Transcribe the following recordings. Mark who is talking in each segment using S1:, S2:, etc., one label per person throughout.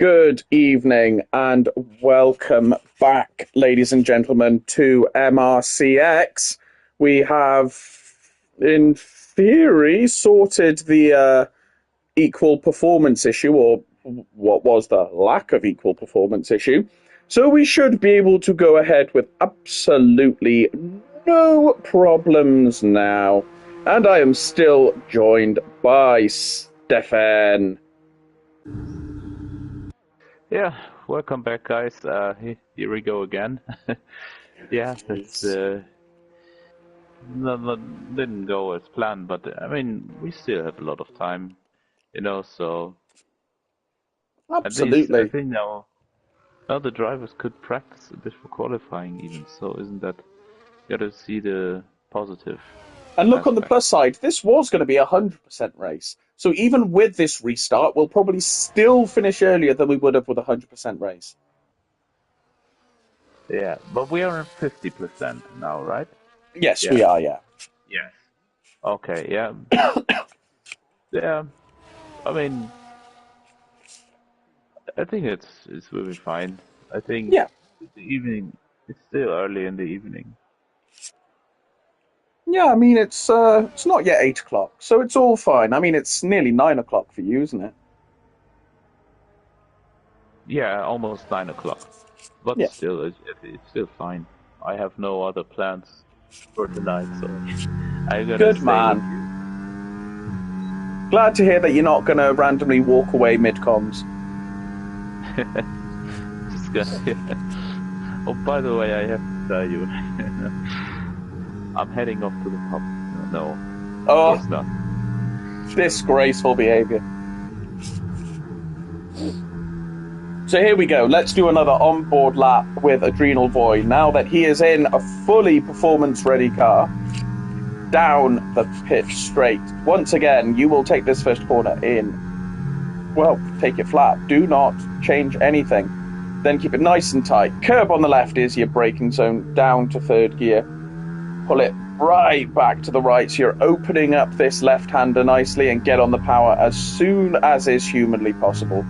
S1: Good evening and welcome back, ladies and gentlemen, to MRC-X. We have, in theory, sorted the equal performance issue, or what was the lack of equal performance issue. So we should be able to go ahead with absolutely no problems now. And I am still joined by Stefan.
S2: Yeah, welcome back, guys. Here we go again. Yeah, it's didn't go as planned, but I mean, we still have a lot of time, so at least I
S1: Absolutely.
S2: think now the drivers could practice a bit for qualifying even, so isn't that, you gotta see the positive
S1: And look on the
S2: aspect.
S1: plus side, this was going to be a 100% race. So even with this restart, we'll probably still finish earlier than we would have with a 100% race.
S2: Yeah, but we are at 50% now, right?
S1: Yes,
S2: Yeah.
S1: we are, yeah.
S2: Yes. Okay, yeah. Yeah, I mean, I think it's really fine. I think
S1: Yeah.
S2: the evening, it's still early in the evening.
S1: Yeah, I mean, it's not yet 8 o'clock, so it's all fine. I mean, it's nearly 9 o'clock for you, isn't it?
S2: Yeah, almost 9 o'clock. But
S1: Yeah.
S2: still, it's still fine. I have no other plans for tonight, so I'm gonna
S1: Good
S2: stay with
S1: man.
S2: you.
S1: Glad to hear that you're not going to randomly walk away mid-comms.
S2: Just gonna. Oh, by the way, I have to tell you, I'm heading off to the pub. No, of course not.
S1: Disgraceful behaviour. So here we go. Let's do another onboard lap with Adrenal Boy. Now that he is in a fully performance-ready car, down the pit straight. Once again, you will take this first corner in. Well, take it flat. Do not change anything. Then keep it nice and tight. Curb on the left is your braking zone, down to third gear. Pull it right back to the right, so you're opening up this left-hander nicely and get on the power as soon as is humanly possible.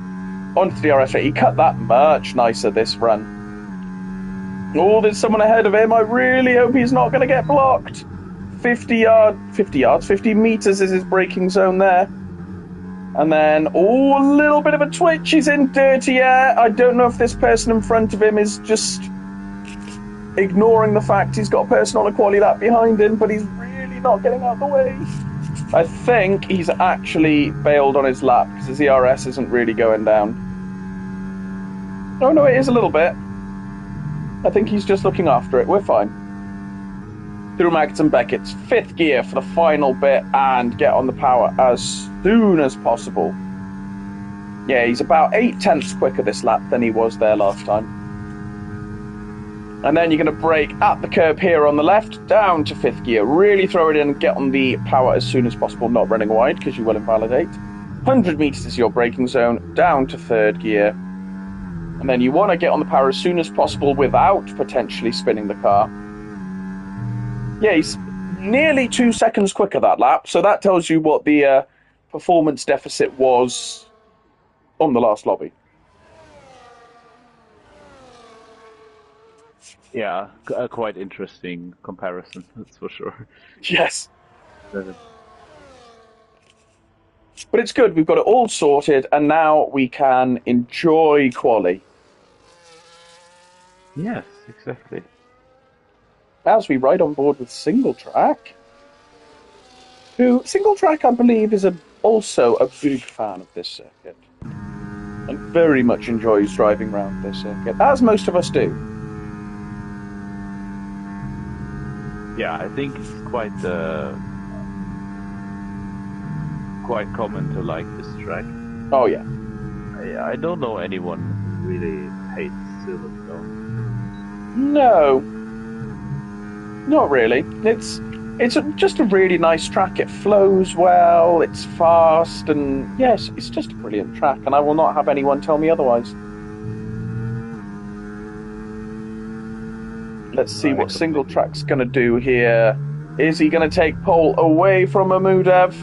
S1: Onto the DRS rate. He cut that much nicer this run. Oh, there's someone ahead of him. I really hope he's not going to get blocked. 50 meters is his braking zone there. And then, a little bit of a twitch. He's in dirty air. I don't know if this person in front of him is just ignoring the fact he's got a person on a quali lap behind him, but he's really not getting out of the way. I think he's actually bailed on his lap because his ERS isn't really going down. Oh no, it is a little bit. I think he's just looking after it. We're fine. Through Maggots and Beckett's fifth gear for the final bit and get on the power as soon as possible. Yeah, he's about 8/10 quicker this lap than he was there last time. And then you're going to brake at the curb here on the left, down to fifth gear. Really throw it in and get on the power as soon as possible, not running wide because you will invalidate. 100 meters is your braking zone, down to third gear. And then you want to get on the power as soon as possible without potentially spinning the car. Yeah, he's nearly 2 seconds quicker that lap, so that tells you what the performance deficit was on the last lobby.
S2: Yeah, a quite interesting comparison, that's for sure.
S1: Yes. But it's good, we've got it all sorted, and now we can enjoy quali.
S2: Yes, exactly.
S1: As we ride on board with Single Track, who, Single Track, I believe, is also a big fan of this circuit, and very much enjoys driving around this circuit, as most of us do.
S2: Yeah, I think it's quite common to like this track.
S1: Oh yeah.
S2: I don't know anyone who really hates Silverstone.
S1: No, not really. It's just a really nice track. It flows well, it's fast, and yes, it's just a brilliant track, and I will not have anyone tell me otherwise. Let's see what Single Track's going to do here. Is he going to take pole away from Mahmudev?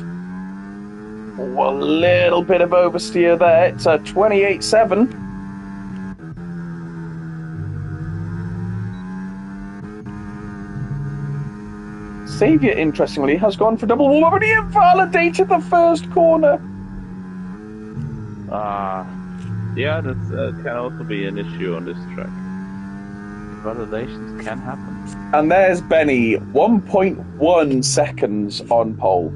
S1: Oh, a little bit of oversteer there. It's a 28.7. Xavier, interestingly, has gone for double warm, but he invalidated the first corner.
S2: Yeah, that can also be an issue on this track. Invalidations can happen.
S1: And there's Benny, 1.1 seconds on pole.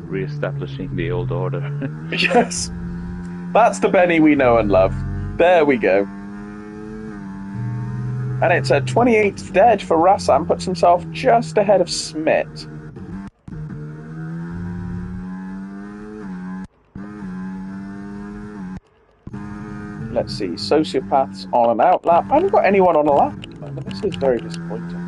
S2: Re-establishing the old order.
S1: Yes, that's the Benny we know and love. There we go. And it's a 28th dead for Rassam, puts himself just ahead of Smith. Let's see, Sociopath's on an out lap. I haven't got anyone on a lap. This is very disappointing.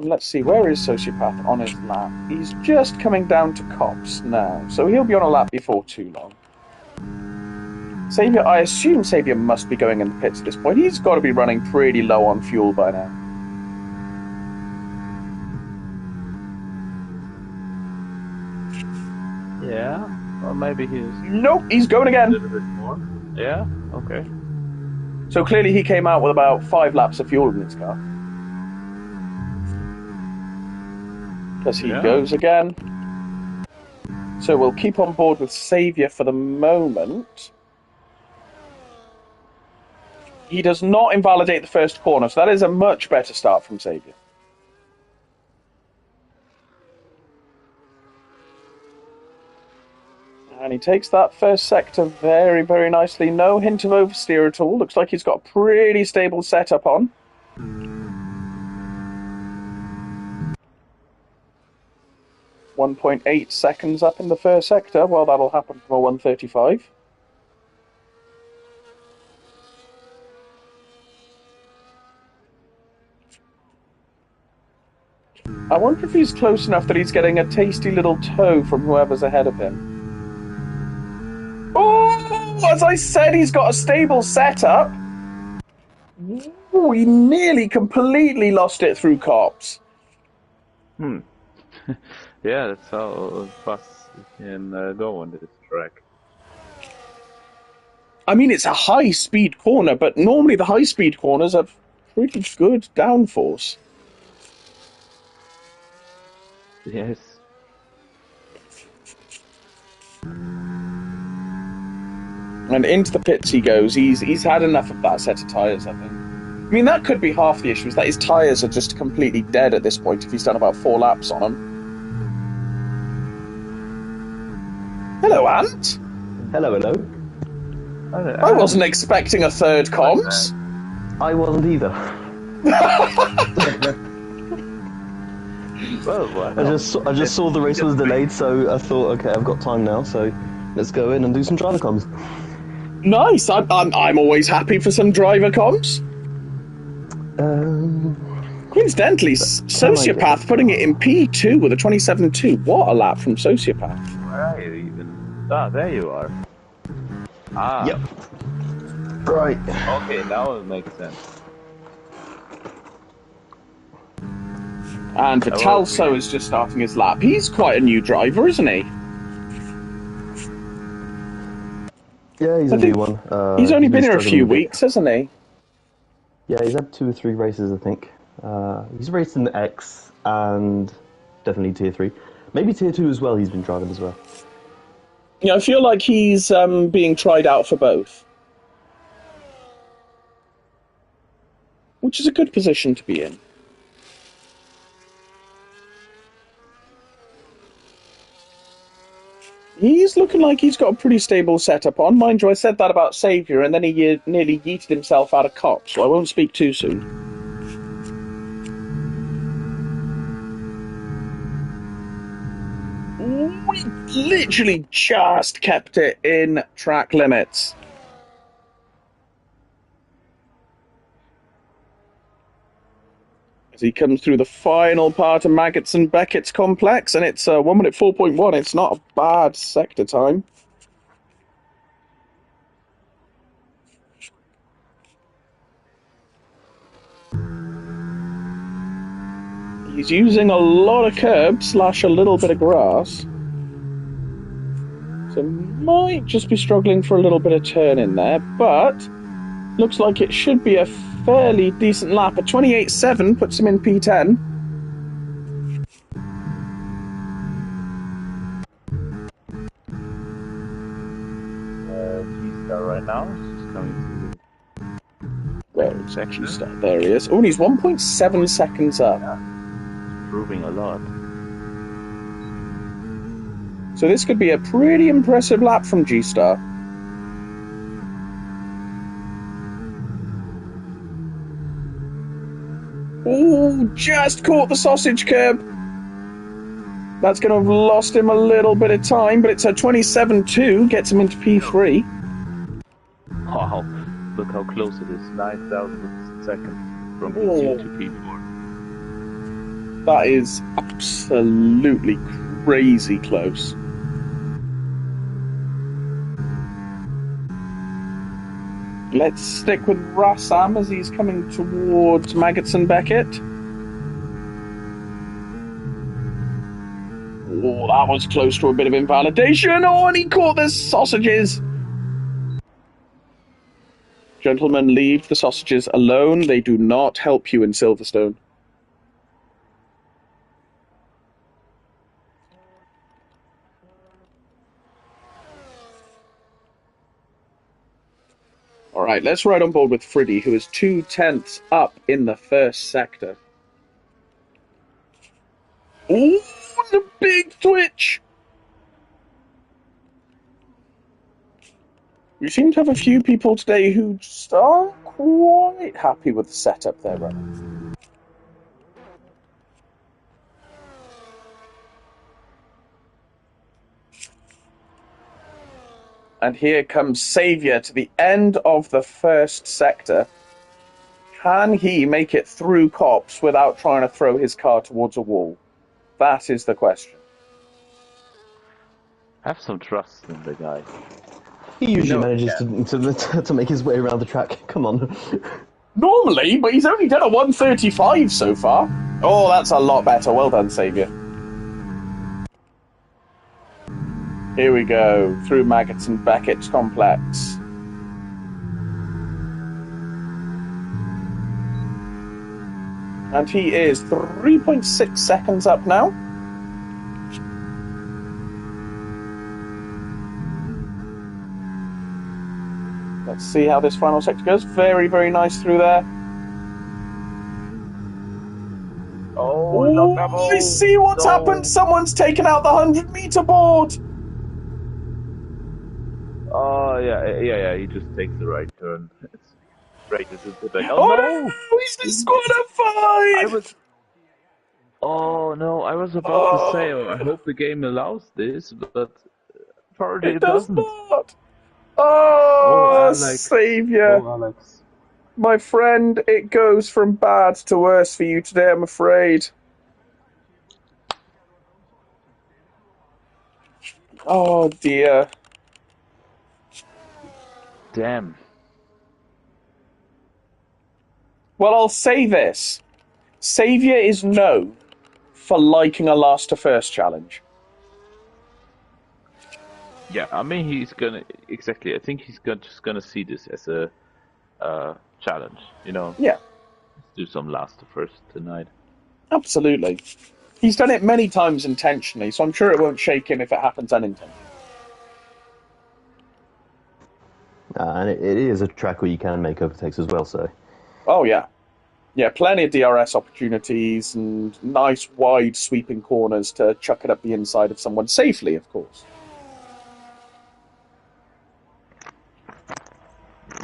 S1: Let's see, where is Sociopath on his lap? He's just coming down to Cops now, so he'll be on a lap before too long. Xavier, I assume Xavier must be going in the pits at this point. He's got to be running pretty low on fuel by now.
S2: Yeah, or maybe he's...
S1: Nope, he's going again.
S2: A little bit more. Yeah, okay.
S1: So clearly he came out with about 5 laps of fuel in his car. Because he goes again. So we'll keep on board with Xavier for the moment. He does not invalidate the first corner, so that is a much better start from Xavier. And he takes that first sector very, very nicely. No hint of oversteer at all. Looks like he's got a pretty stable setup on. 1.8 seconds up in the first sector. Well, that'll happen from a 135. I wonder if he's close enough that he's getting a tasty little tow from whoever's ahead of him. Oh, as I said, he's got a stable setup. Ooh, he nearly completely lost it through Cops.
S2: Yeah, that's how fast you can go on this track.
S1: I mean, it's a high-speed corner, but normally the high-speed corners have pretty good downforce.
S2: Yes.
S1: And into the pits he goes. He's had enough of that set of tyres, I think. I mean, that could be half the issue, is that his tyres are just completely dead at this point if he's done about 4 laps on them. Hello, Ant.
S3: Hello, hello.
S1: I wasn't expecting a third comms.
S3: I wasn't either.
S2: Well,
S3: I just saw the race was delayed, so I thought, okay, I've got time now, so let's go in and do some driver comms.
S1: Nice. I'm always happy for some driver comms. Coincidentally, Sociopath putting it in P2 with a 27.2. What a lap from Sociopath.
S2: Where are you even? Ah, there you are. Ah.
S3: Yep. Right.
S2: Okay, now it makes sense.
S1: And Vitalso is just starting his lap. He's quite a new driver, isn't he?
S3: Yeah, he's a new one.
S1: He's only been here a few weeks, hasn't he?
S3: Yeah, he's had 2 or 3 races, I think. He's raced in the X and definitely Tier 3. Maybe Tier 2 as well, he's been driving as well.
S1: Yeah, I feel like he's being tried out for both. Which is a good position to be in. He's looking like he's got a pretty stable setup on. Mind you, I said that about Xavier, and then he nearly yeeted himself out of Cops, so I won't speak too soon. We literally just kept it in track limits. As he comes through the final part of Maggots and Beckett's complex, and it's 1 minute 4.1. It's not a bad sector time. He's using a lot of curb / a little bit of grass. So might just be struggling for a little bit of turn in there, but looks like it should be a fairly decent lap. A 28.7 puts him in P10.
S2: G-Star right now. She's coming
S1: Where is actually start? There he is. Oh, and he's 1.7 seconds up.
S2: Yeah. Improving a lot.
S1: So this could be a pretty impressive lap from G-Star. Oh, just caught the sausage curb. That's going to have lost him a little bit of time, but it's a 27.2, gets him into P3.
S2: Wow, look how close it is. 9,000 seconds from P2 to P4.
S1: That is absolutely crazy close. Let's stick with Rassam as he's coming towards Maggots Beckett. Oh, that was close to a bit of invalidation. Oh, and he caught the sausages. Gentlemen, leave the sausages alone. They do not help you in Silverstone. All right, let's ride on board with Friddy, who is 2/10 up in the first sector. Oh, the big twitch! We seem to have a few people today who just aren't quite happy with the setup they're running. And here comes Saviour to the end of the first sector. Can he make it through cops without trying to throw his car towards a wall? That is the question.
S2: Have some trust in the guy.
S3: He usually manages to make his way around the track. Come on.
S1: Normally, but he's only done a 1:35 so far. Oh, that's a lot better. Well done, Saviour. Here we go, through Maggots and Beckett's complex. And he is 3.6 seconds up now. Let's see how this final sector goes. Very, very nice through there.
S2: Oh,
S1: I see what's happened. Someone's taken out the 100-meter board.
S2: Oh, yeah, he just takes the right turn. It's right, this is the back.
S1: Oh no, he's disqualified!
S2: Oh no, I was about to say, I hope the game allows this, but apparently it
S1: does
S2: doesn't.
S1: not. Oh,
S2: Alex.
S1: Saviour.
S2: Oh, Alex.
S1: My friend, it goes from bad to worse for you today, I'm afraid. Oh dear.
S2: Damn.
S1: Well, I'll say this. Saviour is known for liking a last to first challenge.
S2: Yeah, I mean, he's gonna, exactly, I think he's just gonna see this as a challenge, you know?
S1: Yeah.
S2: Let's do some last to first tonight.
S1: Absolutely. He's done it many times intentionally, so I'm sure it won't shake him if it happens unintentionally.
S3: And it is a track where you can make overtakes as well, so...
S1: Oh, yeah. Yeah, plenty of DRS opportunities and nice wide sweeping corners to chuck it up the inside of someone safely, of course.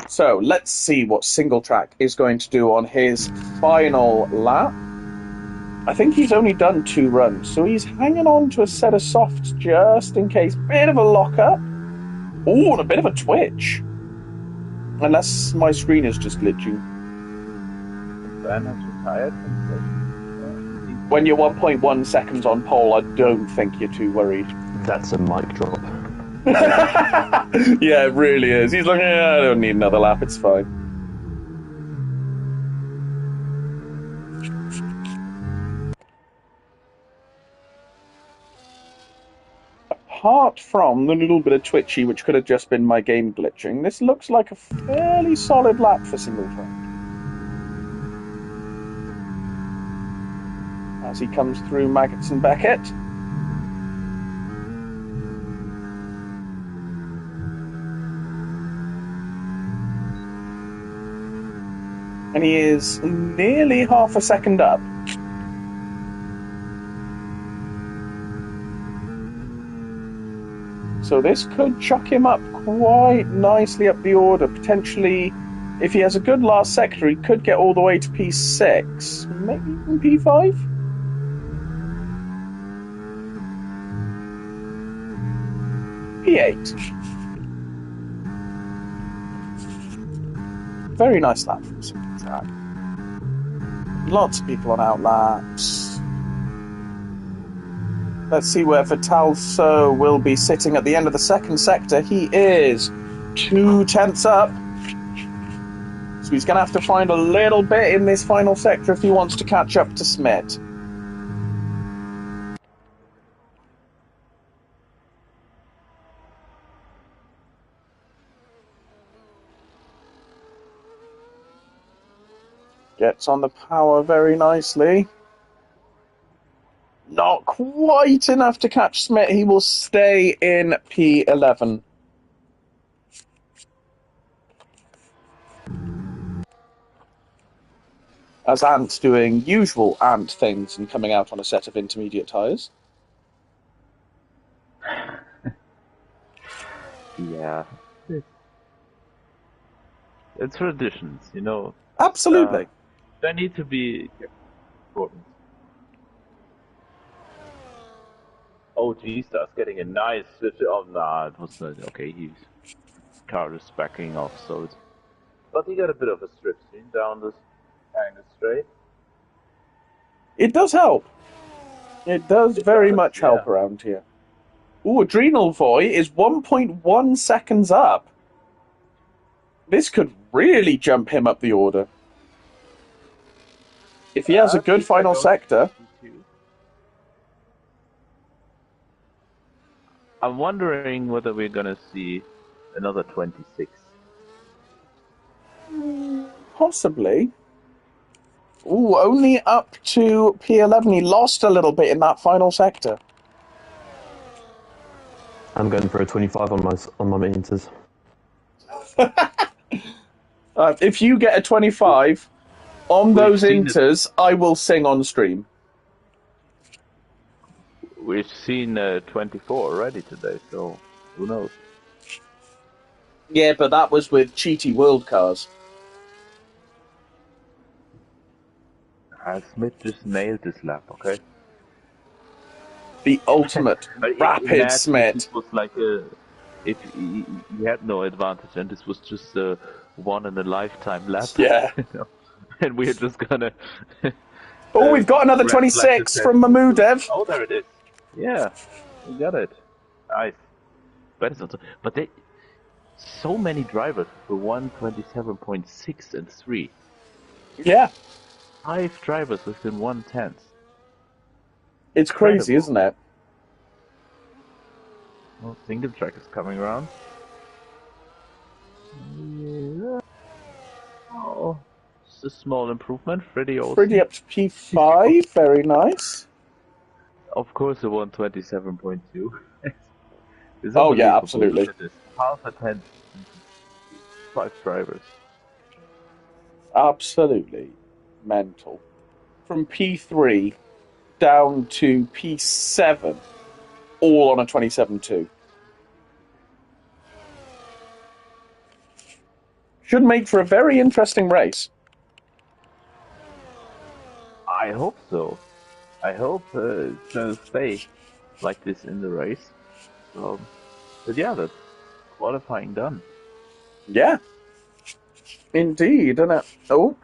S1: So, let's see what Single Track is going to do on his final lap. I think he's only done 2 runs, so he's hanging on to a set of softs just in case. Bit of a lock-up. Oh, and a bit of a twitch. Unless my screen is just glitching.
S2: Ben has retired.
S1: When you're 1.1 seconds on pole, I don't think you're too worried.
S3: That's a mic drop.
S1: Yeah, it really is. He's like, I don't need another lap, it's fine. apart from the little bit of twitchy, which could have just been my game glitching, this looks like a fairly solid lap for single track. As he comes through Maggots and Beckett. And he is nearly half a second up. So this could chuck him up quite nicely up the order. Potentially, if he has a good last sector, he could get all the way to P6, maybe even P5? P8. Very nice lap from single track. Lots of people on outlaps. Let's see where Vitalso will be sitting at the end of the second sector. He is 2/10 up. So he's going to have to find a little bit in this final sector if he wants to catch up to Smith. Gets on the power very nicely. Not quite enough to catch Smith. He will stay in P11. As Ant's doing usual Ant things and coming out on a set of intermediate tyres.
S2: Yeah. It's traditions, you know.
S1: Absolutely.
S2: They need to be important. Oh, G-Star's getting a nice switch. Oh, nah, it was not. Okay, his car is backing off, so it's... But he got a bit of a strip scene down this kind of straight.
S1: It does help. It does very much help around here. Ooh, Adrenal Voy is 1.1 seconds up. This could really jump him up the order. If he has a good final sector...
S2: I'm wondering whether we're gonna see another 26.
S1: Possibly. Ooh, only up to P11. He lost a little bit in that final sector.
S3: I'm going for a 25 on my meters.
S1: If you get a 25 on those inters, I will sing on stream.
S2: We've seen 24 already today, so who knows?
S1: Yeah, but that was with cheaty world cars.
S2: Smith just nailed this lap, okay?
S1: The ultimate rapid Smith.
S2: This was like if he had no advantage, and this was just a one-in-a-lifetime lap.
S1: Yeah.
S2: You know? And we're just gonna...
S1: Oh, we've got another 26 from Mahmudev.
S2: Oh, there it is. Yeah, we got it. Nice. But they... So many drivers for 127.6 and 3.
S1: Yeah.
S2: 5 drivers within 1/10.
S1: It's crazy, isn't it?
S2: Well, single track is coming around. Yeah. Oh, it's a small improvement. Freddie also.
S1: Freddie up to P5, very nice.
S2: Of course, the 127.2.
S1: Oh yeah, absolutely.
S2: Half a 10. 5 drivers.
S1: Absolutely mental. From P3 down to P7, all on a 27.2. Should make for a very interesting race.
S2: I hope so. I hope it's going to stay like this in the race. But yeah, that's qualifying done.
S1: Yeah. Indeed. And oh.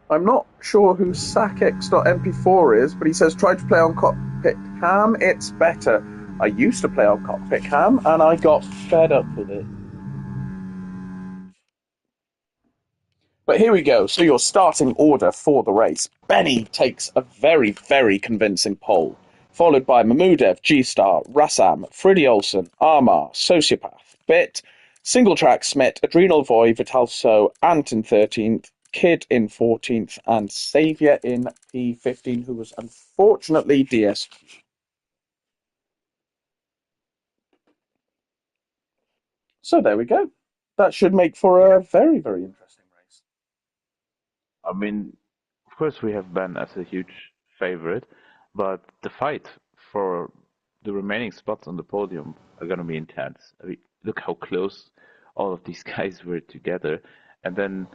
S1: I'm not sure who SACX.mp4 is, but he says try to play on cockpit cam, it's better. I used to play on cockpit cam, and I got fed up with it. But here we go. So your starting order for the race. Benny takes a very, very convincing pole. followed by Mahmudev, G-Star, Rassam, Friddy Olsen, Armar, Sociopath, Bit, Single Track, Smith, Adrenal Void, Vitalso, Ant in 13th, Kid in 14th, and Saviour in P15, who was unfortunately DS. So there we go. That should make for a very, very interesting race.
S2: I mean, of course we have Ben as a huge favorite, but the fight for the remaining spots on the podium are going to be intense. I mean, look how close all of these guys were together. And then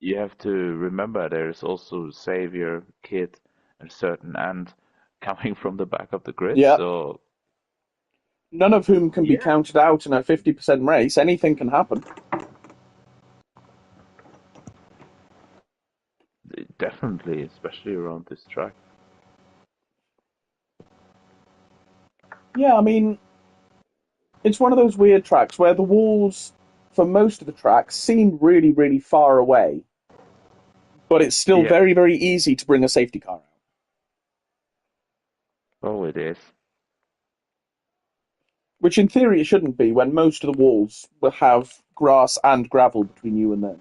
S2: you have to remember there's also Xavier, Kid, and certain Ant coming from the back of the grid.
S1: Yep.
S2: So
S1: none of whom can be counted out in a 50% race. Anything can happen.
S2: definitely, especially around this track.
S1: Yeah, I mean, it's one of those weird tracks where the walls, for most of the tracks, seem really, really far away. But it's still very, very easy to bring a safety car out.
S2: Oh, it is.
S1: Which in theory it shouldn't be, when most of the walls will have grass and gravel between you and them.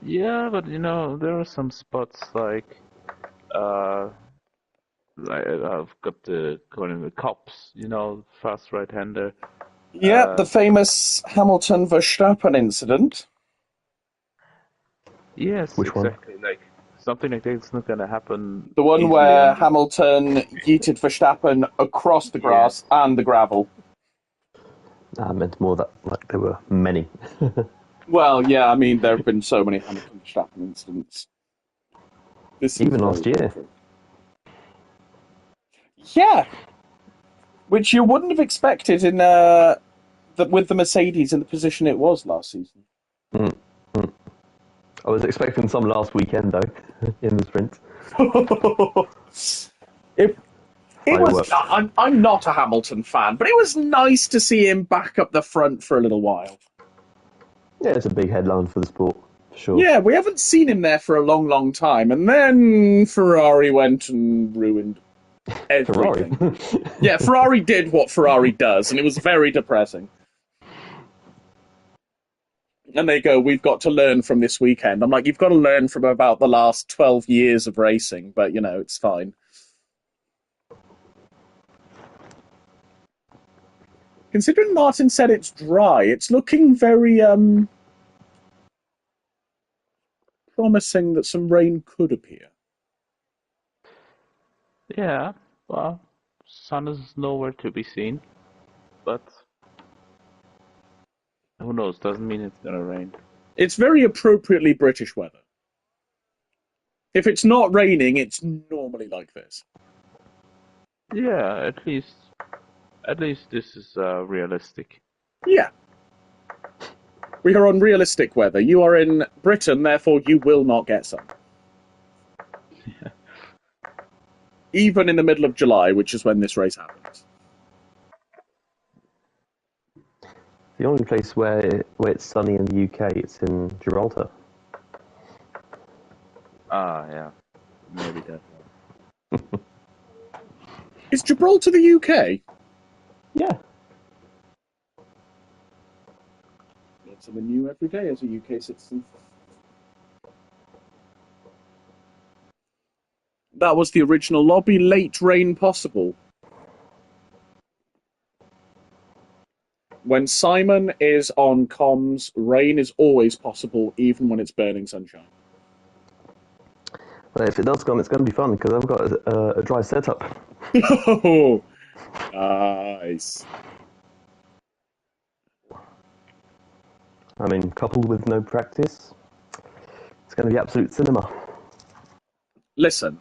S2: Yeah, but there are some spots like I've got the cops, fast right-hander.
S1: Yeah, the famous Hamilton-Verstappen incident.
S2: Yes,
S3: Which
S2: exactly. Like something like that's not gonna happen.
S1: The one where Hamilton yeeted Verstappen across the grass and the gravel.
S3: I meant more that like there were many.
S1: Well, yeah, I mean, there have been so many Hamilton-Verstappen incidents.
S3: Even last year.
S1: Yeah, which you wouldn't have expected in with the Mercedes in the position it was last season.
S3: I was expecting some last weekend though, in the sprint.
S1: I'm not a Hamilton fan, but it was nice to see him back up the front for a little while.
S3: Yeah, it's a big headline for the sport, for sure.
S1: Yeah, we haven't seen him there for a long, long time, and then Ferrari went and ruined everything.
S3: Ferrari.
S1: Yeah, Ferrari did what Ferrari does, and it was very depressing. And they go, we've got to learn from this weekend. I'm like, you've got to learn from about the last 12 years of racing, but, it's fine. Considering Martin said it's dry, it's looking very promising that some rain could appear.
S2: Yeah, well, sun is nowhere to be seen, but who knows? Doesn't mean it's gonna rain.
S1: It's very appropriately British weather. If it's not raining, it's normally like this.
S2: Yeah, at least this is realistic.
S1: Yeah. We are on realistic weather. You are in Britain, therefore you will not get sun.
S2: Yeah.
S1: Even in the middle of July, which is when this race happens.
S3: The only place where it's sunny in the UK, it's in Gibraltar.
S2: Ah, yeah. Maybe that.
S1: Is Gibraltar the UK?
S3: Yeah.
S1: Learn something new every day as a UK citizen. That was the original lobby. Late rain possible. When Simon is on comms, rain is always possible, even when it's burning sunshine.
S3: Well, if it does come, it's going to be fun, because I've got a dry setup.
S1: Oh, nice.
S3: I mean, coupled with no practice, it's going to be absolute cinema.
S1: Listen,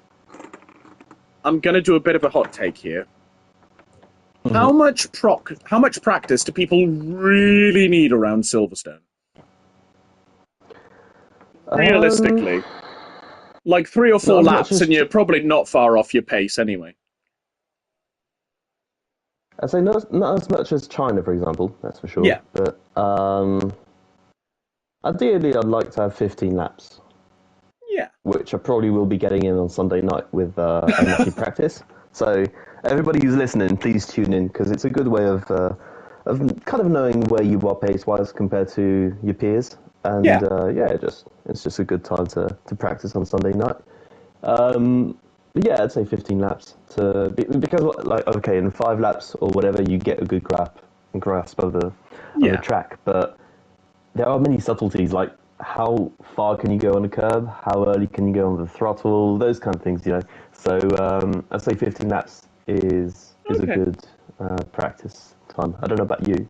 S1: I'm going to do a bit of a hot take here. Mm-hmm. How much practice do people really need around Silverstone? Realistically. Like 3 or 4 laps, and you're probably not far off your pace anyway.
S3: I'd say not as much as China, for example, that's for sure.
S1: Yeah.
S3: But ideally, I'd like to have 15 laps.
S1: Yeah.
S3: which I probably will be getting in on Sunday night with MRC practice. So everybody who's listening, please tune in, because it's a good way of kind of knowing where you are pace-wise compared to your peers. And it's just a good time to practice on Sunday night. But yeah, I'd say 15 laps because in 5 laps or whatever you get a good grasp of the track. But there are many subtleties, like how far can you go on a curb, how early can you go on the throttle, those kind of things, So I'd say 15 laps is a good practice time. I don't know about you.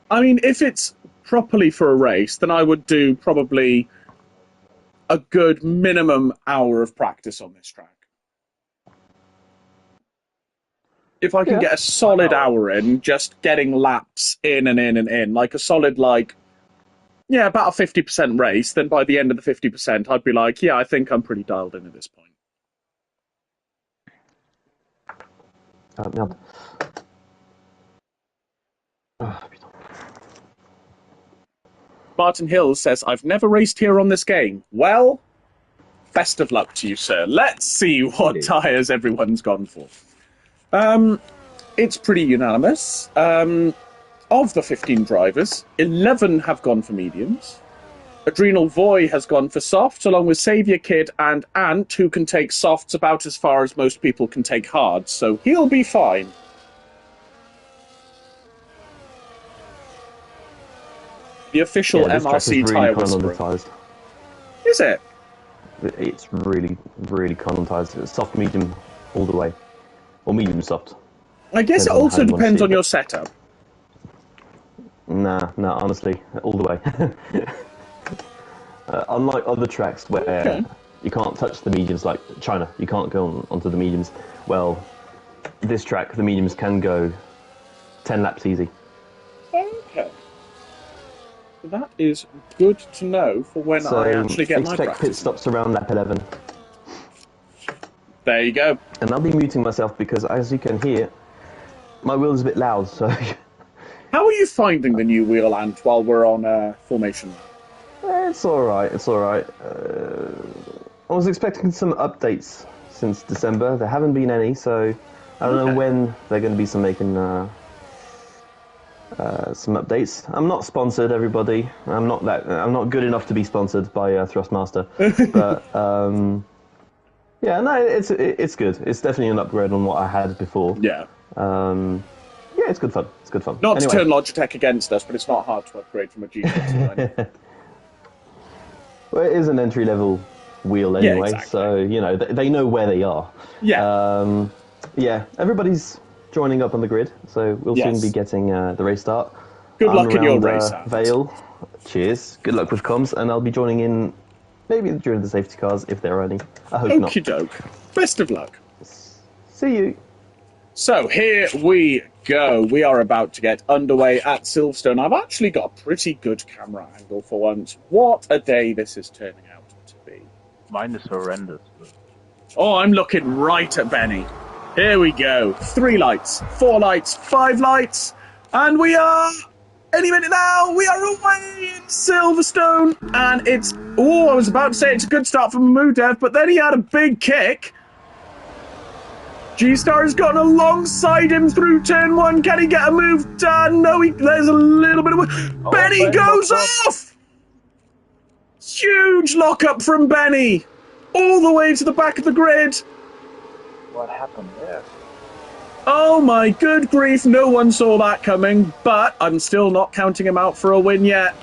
S1: I mean, if it's properly for a race, then I would do probably a good minimum hour of practice on this track. If I can get a solid hour in, just getting laps in and in and in, like a solid, about a 50% race, then by the end of the 50%, I'd be like, I think I'm pretty dialed in at this point. Martin Hill says, I've never raced here on this game. Well, best of luck to you, sir. Let's see what tyres everyone's gone for. It's pretty unanimous. Of the 15 drivers, 11 have gone for mediums. Adrenal Voy has gone for softs, along with Saviour Kid and Ant, who can take softs about as far as most people can take hards, so he'll be fine. The official MRC tyre whisperer. Is it?
S3: It's really, really condensed. It's soft, medium, all the way. Or medium soft.
S1: I guess it also depends on your setup.
S3: Nah, honestly, all the way. Unlike other tracks where you can't touch the mediums, like China, you can't go onto the mediums. Well, this track, the mediums can go 10 laps easy.
S1: Okay. That is good to know for when I actually get my practice.
S3: Expect pit stops around lap 11.
S1: There you go.
S3: And I'll be muting myself because, as you can hear, my wheel's a bit loud, so...
S1: How are you finding the new wheel, Ant, while we're on formation?
S3: It's alright, I was expecting some updates since December. There haven't been any, so I don't know when they're going to be making some updates. I'm not sponsored, everybody. I'm not good enough to be sponsored by Thrustmaster. But it's good. It's definitely an upgrade on what I had before.
S1: Yeah.
S3: It's good fun.
S1: Not to turn Logitech against us, but it's not hard to upgrade from a G69.
S3: Well, it is an entry-level wheel anyway, so, they know where they are.
S1: Yeah.
S3: Everybody's joining up on the grid, so we'll soon be getting the race start.
S1: Good luck in your race,
S3: Vale. Cheers. Good luck with comms, and I'll be joining in maybe during the safety cars, if there are any. I hope not.
S1: Okie doke. Best of luck.
S3: See you.
S1: So, here we go. We are about to get underway at Silverstone. I've actually got a pretty good camera angle for once. What a day this is turning out to be.
S2: Mine is horrendous.
S1: Oh, I'm looking right at Benny. Here we go. 3 lights, 4 lights, 5 lights. And we are... Any minute now, we are away in Silverstone. And it's... Oh, I was about to say it's a good start for Mahmudev, but then he had a big kick. G-Star has gotten alongside him through turn 1. Can he get a move done? No, there's a little bit of... Benny goes off! Huge lock-up from Benny. All the way to the back of the grid.
S2: What happened there?
S1: Oh my good grief, no one saw that coming, but I'm still not counting him out for a win yet.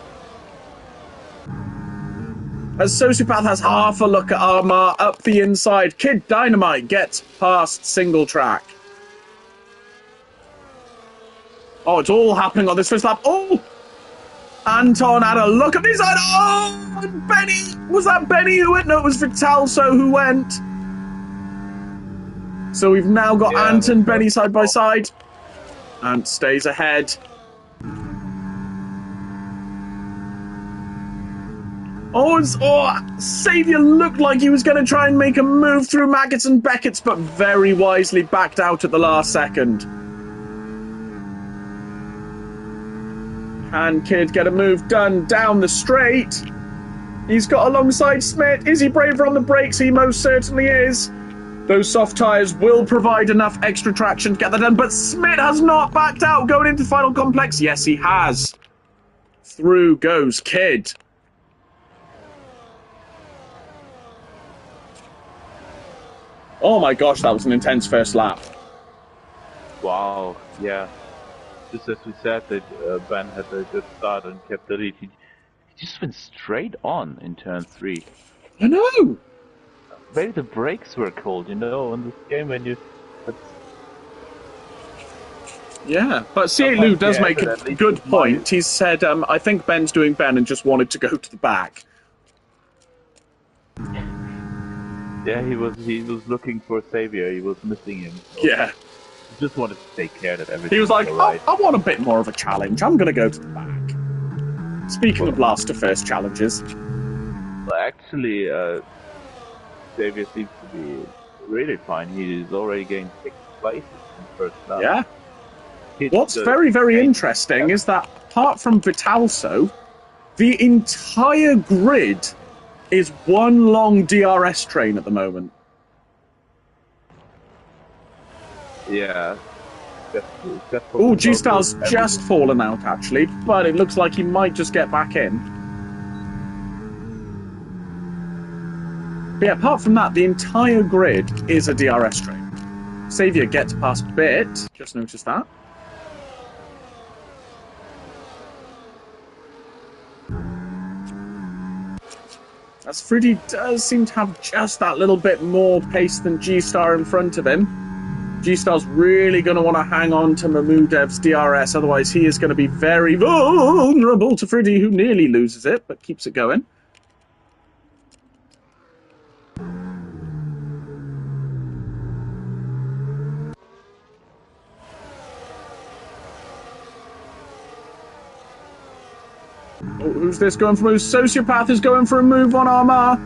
S1: As Sociopath has half a look at Armar up the inside, Kid Dynamite gets past single track. Oh, it's all happening on this first lap. Oh! Anton had a look at this side. Oh! And Benny! Was that Benny who went? No, it was Vitalso who went. So we've now got Ant and Benny side by side. Ant stays ahead. Saviour looked like he was going to try and make a move through Maggots and Beckett's, but very wisely backed out at the last second. Can Kid get a move done down the straight? He's got alongside Smith. Is he braver on the brakes? He most certainly is. Those soft tyres will provide enough extra traction to get that done, but Smith has not backed out going into the final complex. Yes, he has. Through goes Kid. Oh my gosh, that was an intense first lap.
S2: Wow, yeah. Just as we said, that Ben had a good start and kept the lead. He just went straight on in turn 3.
S1: I know.
S2: Maybe the brakes were cold, in this game when you...
S1: Yeah, but C.A. Lou does make a good point. He said, I think Ben's doing Ben and just wanted to go to the back.
S2: Yeah, he was looking for Xavier. He was missing him. So
S1: Yeah.
S2: He just wanted to take care that everything
S1: He was like,
S2: right.
S1: I want a bit more of a challenge. I'm going to go to the back. Speaking of last to first challenges.
S2: Well, actually, Xavier seems to be really fine. He's already gained 6th place in the first lap.
S1: Yeah. What's very, very interesting is that apart from Vitalso, the entire grid is one long DRS train at the moment.
S2: Yeah.
S1: Oh, G-Star's just fallen out, actually, but it looks like he might just get back in. But yeah, apart from that, the entire grid is a DRS train. Xavier gets past Bit, just noticed that. As Fruity does seem to have just that little bit more pace than G-Star in front of him. G-Star's really going to want to hang on to Mahmoudev's DRS, otherwise he is going to be very vulnerable to Fruity, who nearly loses it, but keeps it going. Oh, who's this going for a move? Sociopath is going for a move on Armar.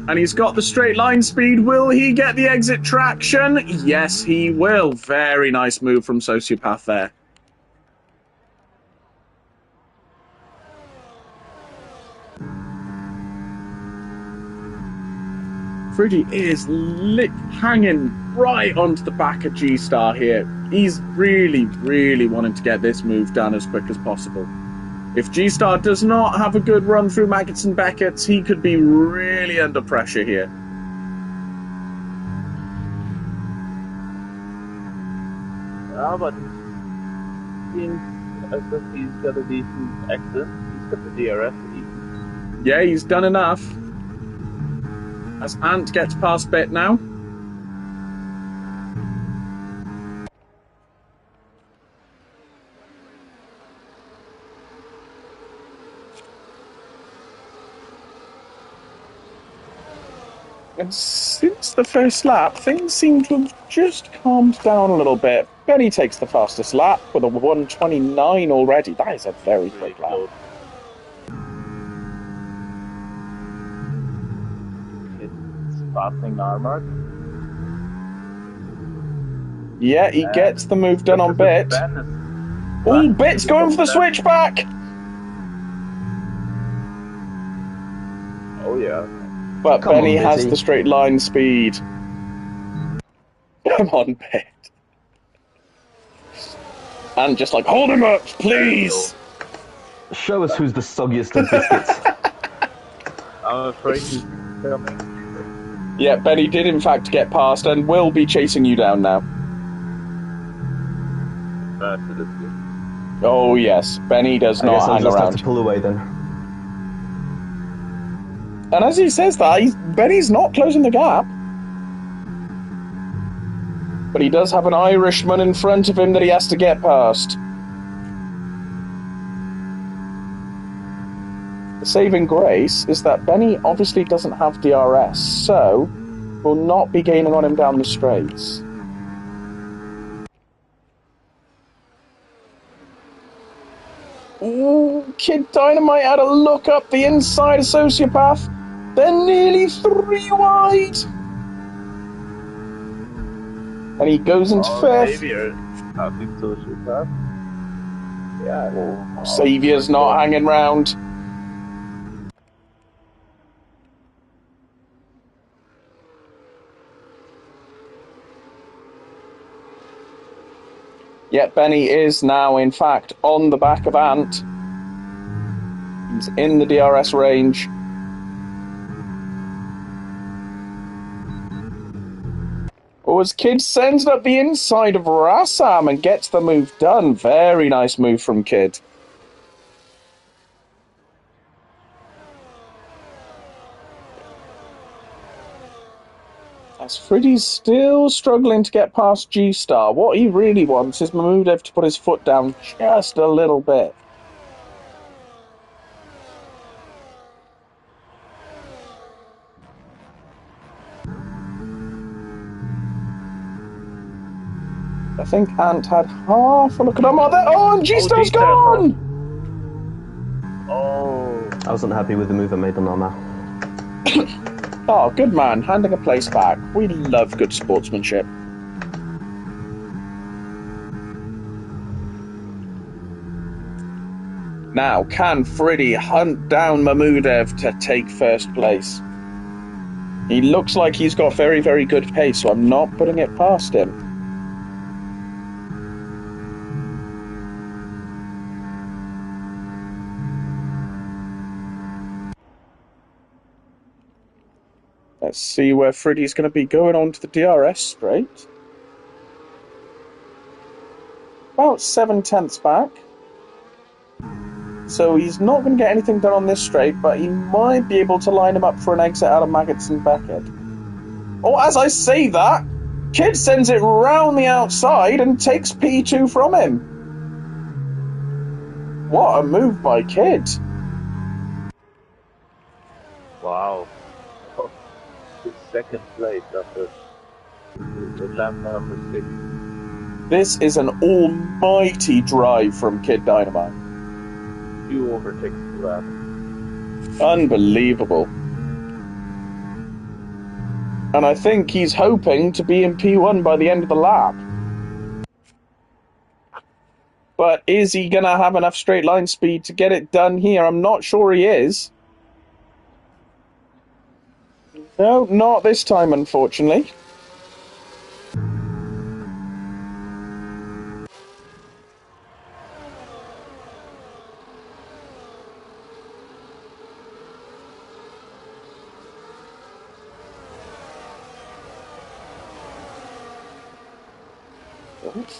S1: And he's got the straight line speed. Will he get the exit traction? Yes, he will. Very nice move from Sociopath there. Fruity is hanging right onto the back of G-Star here. He's really, really wanting to get this move done as quick as possible. If G-Star does not have a good run through Maggots and Beckett's, he could be really under pressure here.
S2: Yeah, but he's got a decent exit. He's got the DRS even.
S1: Yeah, he's done enough. As Ant gets past Bit now. And since the first lap, things seem to have just calmed down a little bit. Benny takes the fastest lap with a 1:29 already. That is a very quick lap.
S2: It's passing Armor.
S1: Yeah, he gets the move done on Bit. Oh, Bit's going for the switchback!
S2: Oh, yeah.
S1: But
S3: Come
S1: Benny
S3: on,
S1: has
S3: Bitty.
S1: the straight line speed. Come on, Bit. And just like, hold him up, please!
S3: Show us who's the soggiest of biscuits.
S2: I'm afraid he's coming.
S1: Yeah, Benny did in fact get past and will be chasing you down now. Oh yes, Benny does
S3: I guess
S1: not
S3: I'll
S1: hang
S3: just have
S1: around.
S3: to pull away then.
S1: And as he says that, Benny's not closing the gap. But he does have an Irishman in front of him that he has to get past. The saving grace is that Benny obviously doesn't have DRS, so will not be gaining on him down the straights. Ooh, Kid Dynamite had a look up the inside of Sociopath. They're nearly 3 wide. And he goes into fifth.
S2: Xavier, I think Sociopath. Yeah.
S1: Xavier's not hanging round. Yet Benny is now, in fact, on the back of Ant. He's in the DRS range. Oh, as Kid sends it up the inside of Rassam and gets the move done. Very nice move from Kid. As Friddy's still struggling to get past G-Star. What he really wants is Mahmudev to put his foot down just a little bit. I think Ant had half a look at him. Oh, and G-Star's gone!
S2: Oh.
S3: I wasn't happy with the move I made on Arma.
S1: Oh, good man, handing a place back. We love good sportsmanship. Now, can Friddy hunt down Mahmudev to take first place? He looks like he's got very, very good pace, so I'm not putting it past him. Let's see where Friddy's going to be going on to the DRS straight. About 7/10 back. So he's not going to get anything done on this straight, but he might be able to line him up for an exit out of Maggots-Beckett. Oh, as I say that, Kid sends it round the outside and takes P2 from him. What a move by Kid.
S2: Wow. His second place after the lap number 6.
S1: This is an almighty drive from Kid Dynamite.
S2: 2 overtakes the lap.
S1: Unbelievable. And I think he's hoping to be in P1 by the end of the lap. But is he going to have enough straight line speed to get it done here? I'm not sure he is. No, not this time, unfortunately.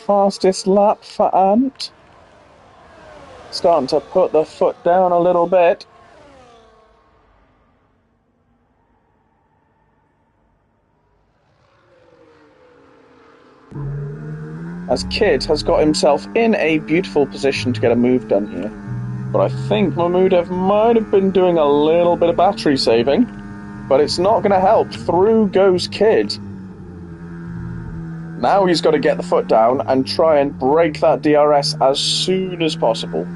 S1: Fastest lap for Ant. Starting to put the foot down a little bit. As Kid has got himself in a beautiful position to get a move done here. But I think Mahmudev might have been doing a little bit of battery saving. But it's not going to help. Through goes Kid. Now he's got to get the foot down and try and break that DRS as soon as possible.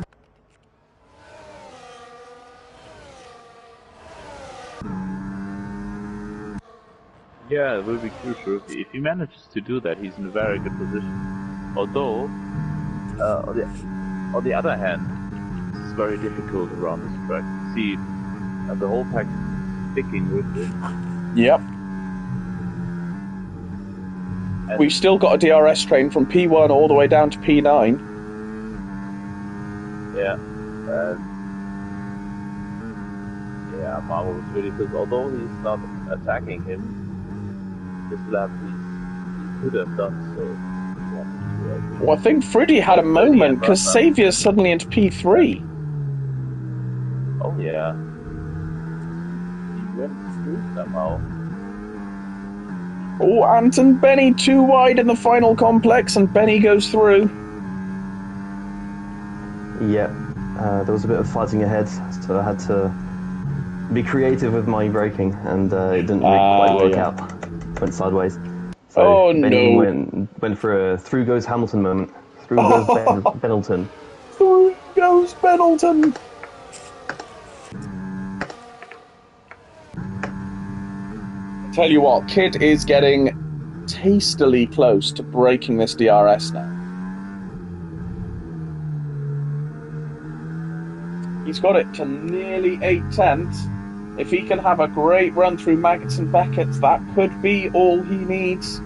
S2: Yeah, it will be crucial. If he manages to do that, he's in a very good position. Although, on the other hand, this is very difficult around this track. See, the whole pack is sticking with it.
S1: Yep.
S2: And
S1: We've still got a DRS train from P1 all the way down to P9.
S2: yeah, yeah, Marvel was really good. Although he's not attacking him, this lap he could have done so.
S1: Well, I think Friddy had a moment because Saviour's suddenly into P3.
S2: Oh yeah, he went through somehow.
S1: Oh, Ant and Benny too wide in the final complex, and Benny goes through.
S3: Yeah, there was a bit of fighting ahead, so I had to be creative with my braking, and it didn't really quite work out. Went sideways. So Benny went for a through goes Hamilton moment. Through goes Benelton.
S1: Through goes Benelton. Tell you what, Kid is getting tastily close to breaking this DRS now. He's got it to nearly 8/10. If he can have a great run through Maggots-Beckett, that could be all he needs.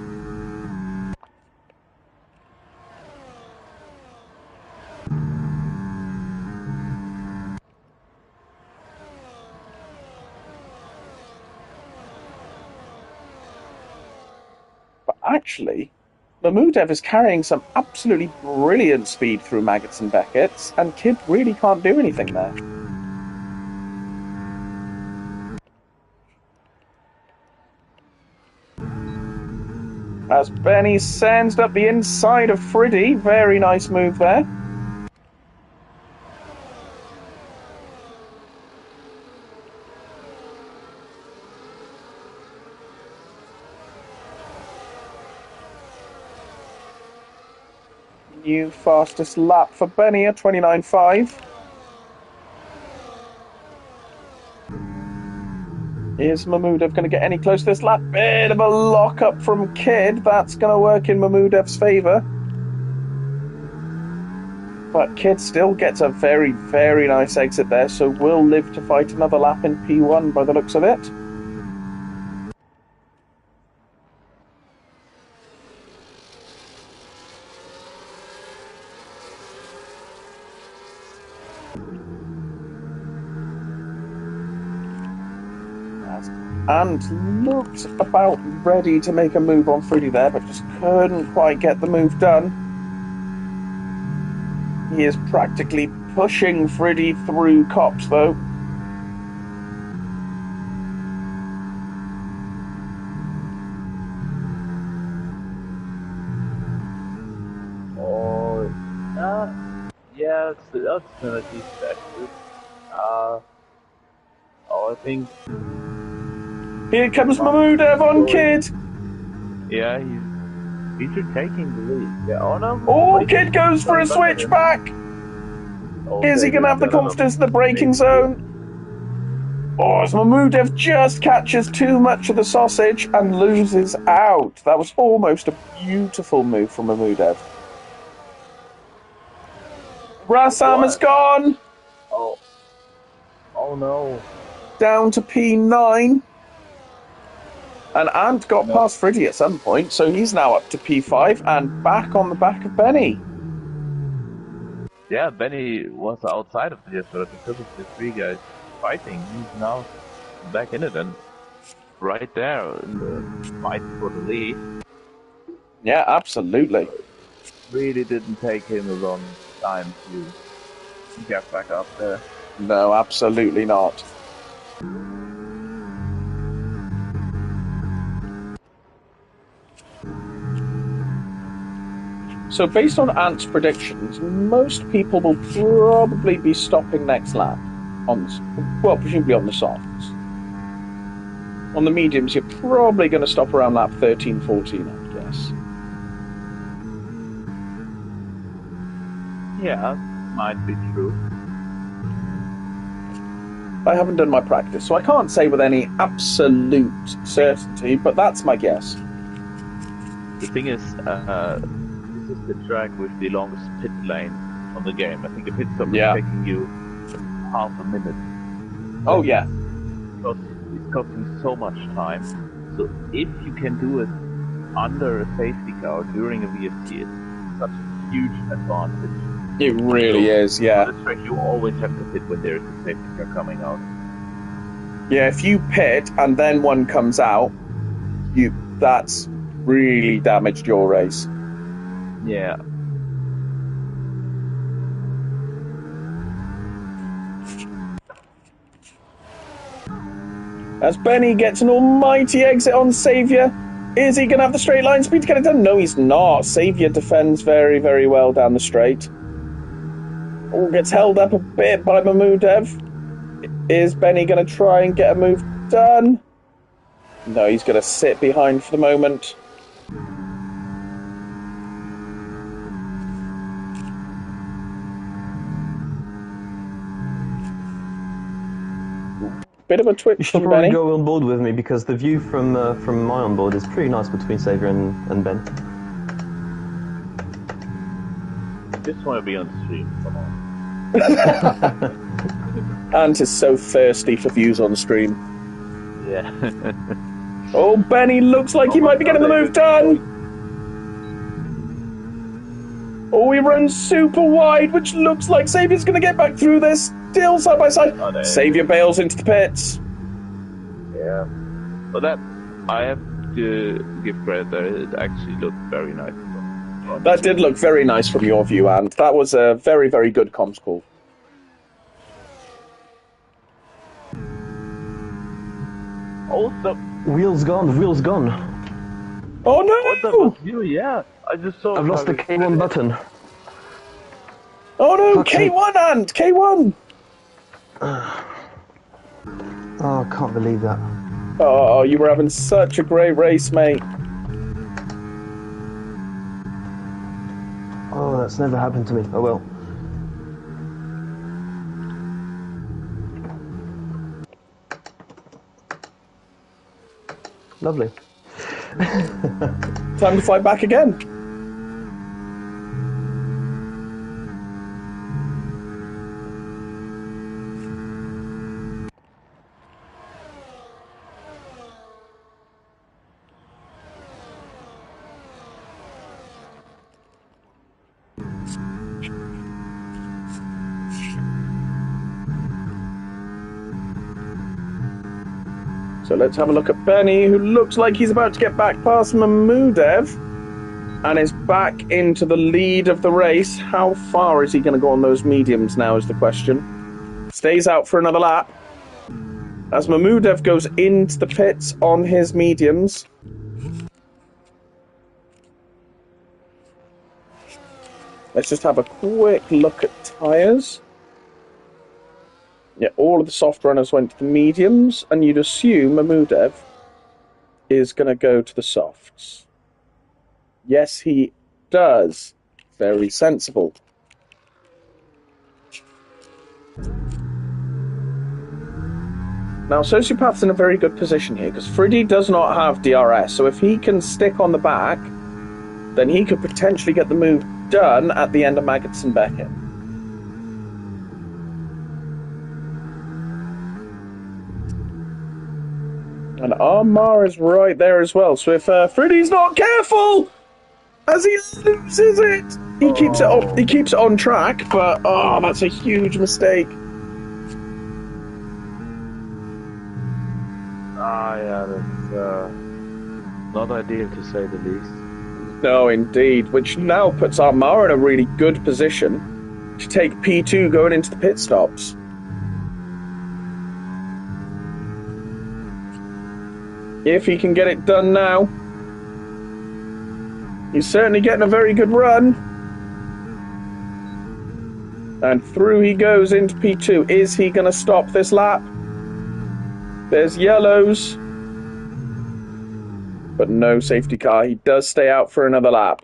S1: actually, Mahmudev is carrying some absolutely brilliant speed through Maggots and Beckett's, and Kid really can't do anything there. As Benny sends up the inside of Friddy, very nice move there. New fastest lap for Benny at 29.5. Is Mahmudev going to get any close to this lap? Bit of a lock-up from Kid. That's going to work in Mahmudev's favour. But Kid still gets a very, very nice exit there, so will live to fight another lap in P1 by the looks of it. And looked about ready to make a move on Friddy there, but just couldn't quite get the move done. He is practically pushing Friddy through cops, though.
S2: Oh, yeah, that's penalty expected. I think.
S1: Here comes Mahmudev on Kid.
S2: Yeah, he's taking the lead. Yeah, oh no.
S1: Oh, Kid goes for a switchback. Is he going to have the confidence in the braking zone? Oh, as Mahmudev just catches too much of the sausage and loses out. That was almost a beautiful move from Mahmudev. Rassam is gone.
S2: Oh no.
S1: Down to P9. And Ant got past Friddy at some point, so he's now up to P5 and back on the back of Benny.
S2: Yeah, Benny was outside of the but because of the three guys fighting, he's now back in it and right there in the fight for the lead.
S1: Yeah, absolutely.
S2: Really didn't take him a long time to get back up there.
S1: No, absolutely not. So based on Ant's predictions, most people will probably be stopping next lap. Presumably on the softs. On the mediums, you're probably going to stop around lap 13, 14, I guess.
S2: Yeah, might be true.
S1: I haven't done my practice, so I can't say with any absolute certainty, but that's my guess.
S2: The thing is, this is the track with the longest pit lane on the game. I think a pit stop is taking you half a minute.
S1: Oh yeah.
S2: Because it's costing so much time. So if you can do it under a safety car during a VFT, it's such a huge advantage.
S1: It really is, yeah.
S2: On this track, you always have to pit when there is a safety car coming out.
S1: Yeah, if you pit and then one comes out, that's really damaged your race.
S2: Yeah.
S1: As Benny gets an almighty exit on Saviour, is he going to have the straight line speed to get it done? No, he's not. Saviour defends very, very well down the straight. Oh, gets held up a bit by Mahmudev. Is Benny going to try and get a move done? No, he's going to sit behind for the moment. Bit of a twitch.
S3: You should probably go on board with me because the view from my onboard is pretty nice between Saviour and Ben.
S2: Just want to be on stream, come on.
S1: Ant is so thirsty for views on stream.
S2: Yeah.
S1: Oh, Benny looks like he might be getting the move done. Oh, he runs super wide, which looks like Saviour's going to get back through this. Still side by side. Saviour bails into the pits.
S2: Yeah. But that, I have give credit there. It actually looked very nice.
S1: That did look very nice from your view, and that was a very, very good comms call.
S2: Also,
S3: Wheels gone, wheels gone.
S1: Oh
S2: what the
S1: no!
S2: fuck you? Yeah, I just saw.
S3: I've lost the K1 button.
S1: Oh no!
S3: Fuck's sake.
S1: K1 and K1!
S3: Oh, I can't believe that.
S1: Oh, you were having such a great race, mate.
S3: Oh, that's never happened to me. Oh well. Lovely.
S1: Time to fight back again. So let's have a look at Benny, who looks like he's about to get back past Mahmudev and is back into the lead of the race. How far is he going to go on those mediums now is the question. Stays out for another lap. As Mahmudev goes into the pits on his mediums. Let's just have a quick look at tyres. Yeah, all of the soft runners went to the mediums, and you'd assume Mahmudev is going to go to the softs. Yes, he does. Very sensible. Now, Sociopath's in a very good position here, because Friddy does not have DRS, so if he can stick on the back, then he could potentially get the move done at the end of Maggots-Beckett. And Armar is right there as well. So if Friddy's not careful, as he loses it, he keeps it on track. But that's a huge mistake.
S2: Yeah, that's not ideal to say the least.
S1: No, indeed. Which now puts Armar in a really good position to take P2 going into the pit stops. If he can get it done now. He's certainly getting a very good run. And through he goes into P2. Is he going to stop this lap? There's yellows. But no safety car. He does stay out for another lap.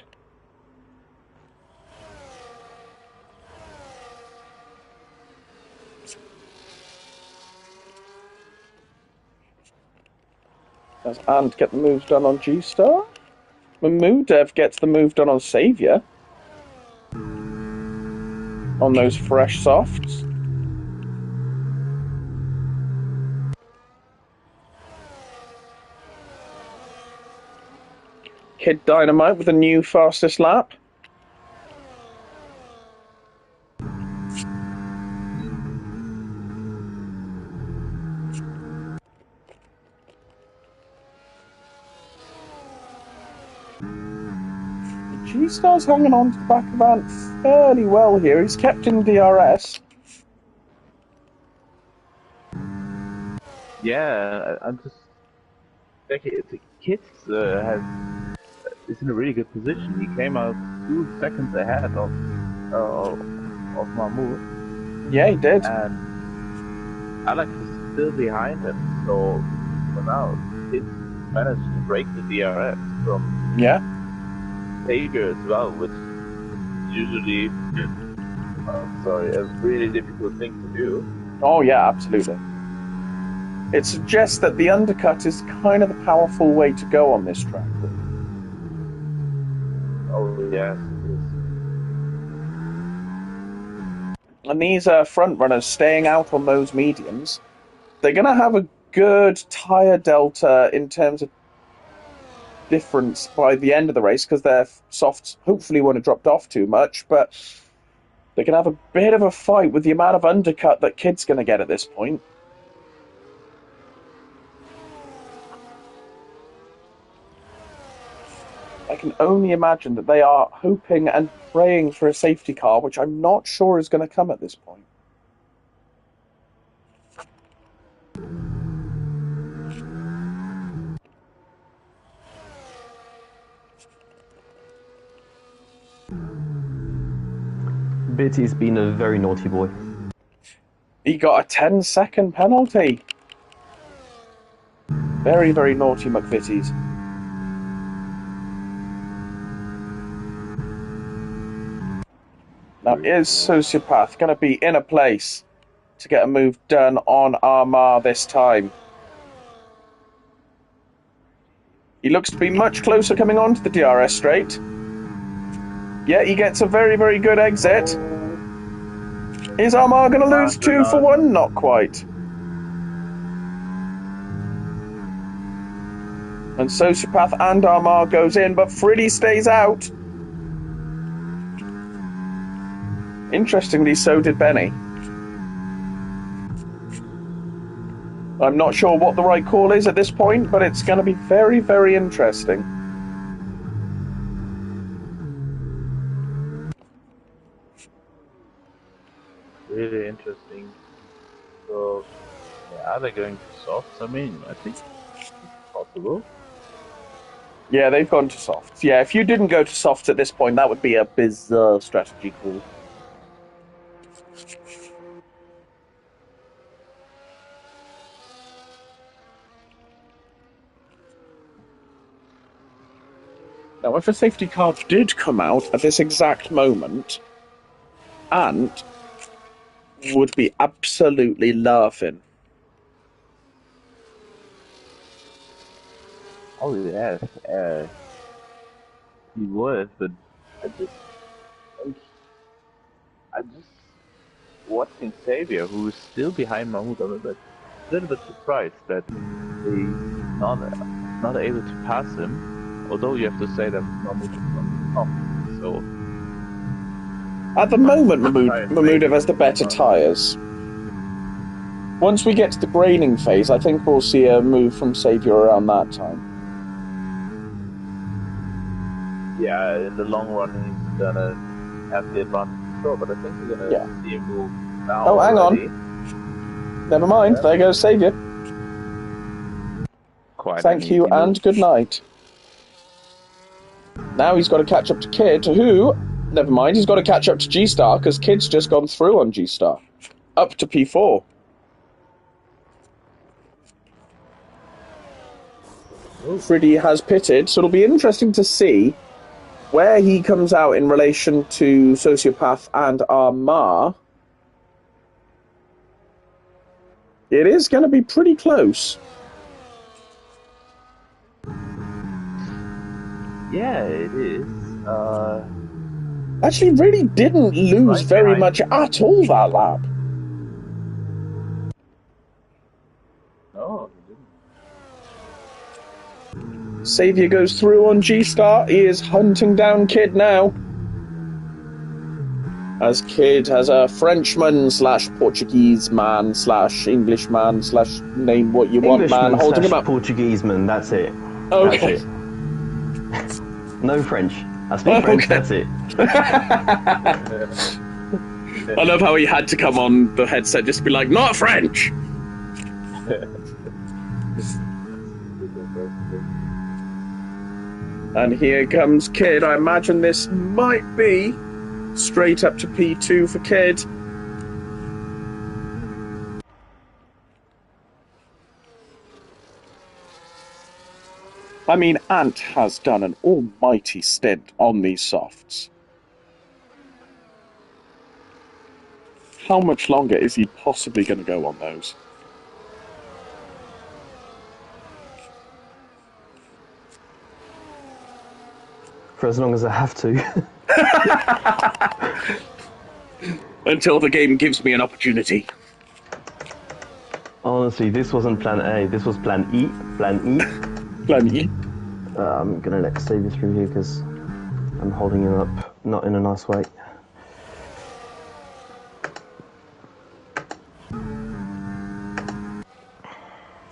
S1: Does Ant get the moves done on G-Star? Mahmudev gets the move done on Saviour. On those fresh softs. Kid Dynamite with a new fastest lap. G-Star's hanging on to the back of Ant fairly well here. He's kept in DRS.
S2: Yeah, I'm just thinking the kid is in a really good position. He came out 2 seconds ahead of Mahmoud.
S1: Yeah, he did.
S2: And Alex is still behind him. So for now, he's managed to break the DRS from Savior as well, which is usually a really difficult thing to do.
S1: Oh yeah, absolutely. It suggests that the undercut is kind of the powerful way to go on this track.
S2: Oh yes, it is.
S1: And these front runners staying out on those mediums, they're going to have a good tyre delta in terms of difference by the end of the race, because their softs hopefully won't have dropped off too much, but they can have a bit of a fight with the amount of undercut that Kid's going to get at this point. can only imagine that they are hoping and praying for a safety car, which I'm not sure is going to come at this point.
S3: Bitty's been a very naughty boy.
S1: He got a 10-second penalty. Very, very naughty McVitie's. Now, is Sociopath going to be in a place to get a move done on Armagh this time? He looks to be much closer coming onto the DRS straight. Yeah, he gets a very, very good exit. Is Armagh going to lose 2 for 1? Not quite. And Sociopath and Armagh goes in, but Friddy stays out. Interestingly, so did Benny. I'm not sure what the right call is at this point, but it's going to be very, very interesting.
S2: Really interesting. So, yeah, are they going to softs? I mean, I think it's possible.
S1: Yeah, they've gone to softs. Yeah, if you didn't go to softs at this point, that would be a bizarre strategy call. Now, if a safety car did come out at this exact moment, Ant would be absolutely laughing.
S2: Oh yes, he would, but I just watching Xavier, who is still behind Mahmoud, I'm a little bit surprised that he's not able to pass him. Although you have to say that Mahmoud is on top, so.
S1: At the moment, Mahmoud has the better tyres. Once we get to the graining phase, I think we'll see a move from Xavier around that time.
S2: Yeah, in the long run, he's gonna have the advantage control, but I think we're gonna see him move now.
S1: Oh, hang
S2: already.
S1: on. Never mind, there goes Xavier. Thank you and good night. Now he's got to catch up to Kid, who... Never mind, he's got to catch up to G-Star, because Kid's just gone through on G-Star. Up to P4. Friddy has pitted, so it'll be interesting to see where he comes out in relation to Sociopath and Armagh. It is going to be pretty close.
S2: Yeah, it is.
S1: Actually, really didn't lose very much at all that lap.
S2: No, he didn't.
S1: Xavier goes through on G-Star. He is hunting down Kid now. As Kid has a Frenchman / Portuguese man / English man / name what you want man holding him up.
S3: Portuguese man, that's it.
S1: Okay.
S3: That's it. No French. I speak French, that's it.
S1: I love how he had to come on the headset just to be like, not French! And here comes Kid. I imagine this might be straight up to P2 for Kid. I mean, Ant has done an almighty stint on these softs. How much longer is he possibly going to go on those?
S3: For as long as I have to.
S1: Until the game gives me an opportunity.
S3: Honestly, this wasn't plan A, this was plan E. Plan E.
S1: Plan E.
S3: I'm gonna let Xavier through here because I'm holding him up, not in a nice way.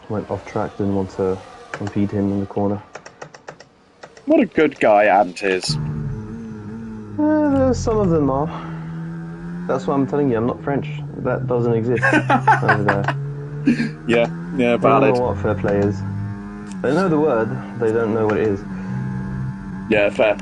S3: Went off track, didn't want to impede him in the corner.
S1: What a good guy Ant is.
S3: Some of them are. That's why I'm telling you, I'm not French. That doesn't exist over there.
S1: Yeah,
S3: They don't
S1: valid.
S3: know what fair play is. They know the word, they don't know what it is.
S1: Yeah, fair.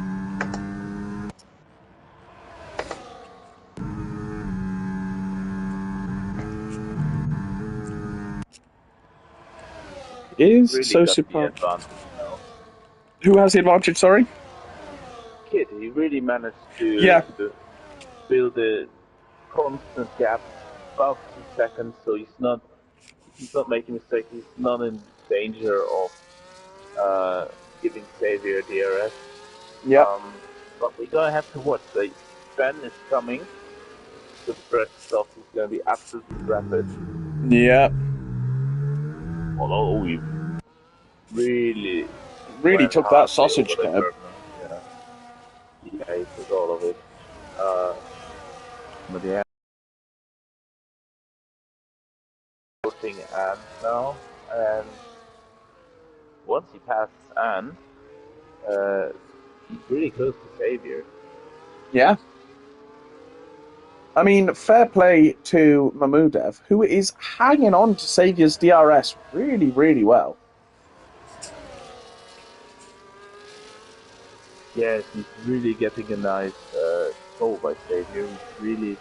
S1: Is
S2: Really
S1: so
S2: got the
S1: super.
S2: advantage now.
S1: Who has the advantage? Sorry.
S2: Kid, he really managed
S1: Yeah.
S2: to build a constant gap above 2 seconds, so he's not making mistakes. He's not in danger of giving Xavier DRS.
S1: Yeah.
S2: But we're gonna have to watch. Ben is coming. The fresh stuff is gonna be absolutely rapid.
S1: Yeah.
S2: Although we really
S1: Took that
S2: hardly
S1: sausage
S2: over the
S1: curb.
S2: curve now. Yeah, he took all of it. But yeah, pushing Anne now, and once he passes Anne, he's really close to Xavier.
S1: Yeah. I mean, fair play to Mahmudev, who is hanging on to Xavier's DRS really, really well.
S2: Yes, he's really getting a nice goal by Xavier. He's really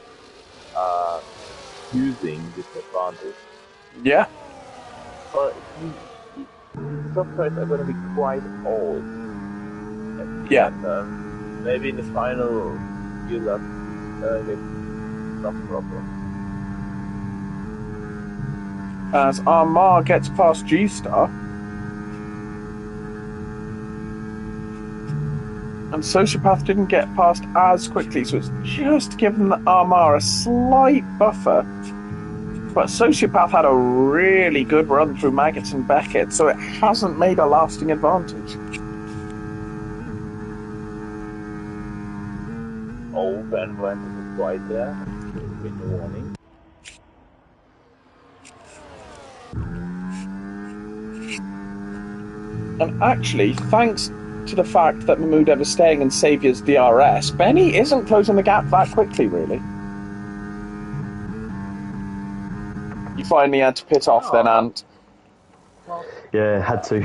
S2: using this advantage.
S1: Yeah.
S2: But some tries are going to be quite old.
S1: Yeah.
S2: And, maybe in the final few laps, some problem.
S1: As Armar gets past G-Star. And Sociopath didn't get past as quickly, so it's just given Armar a slight buffer. But Sociopath had a really good run through Maggots and Beckett, so it hasn't made a lasting advantage.
S2: Oh, Ben went to the right there. With the warning.
S1: And actually, thanks to the fact that Mahmudev is staying in Xavier's DRS, Benny isn't closing the gap that quickly, really. You finally had to pit off then, Ant.
S3: Yeah, had to.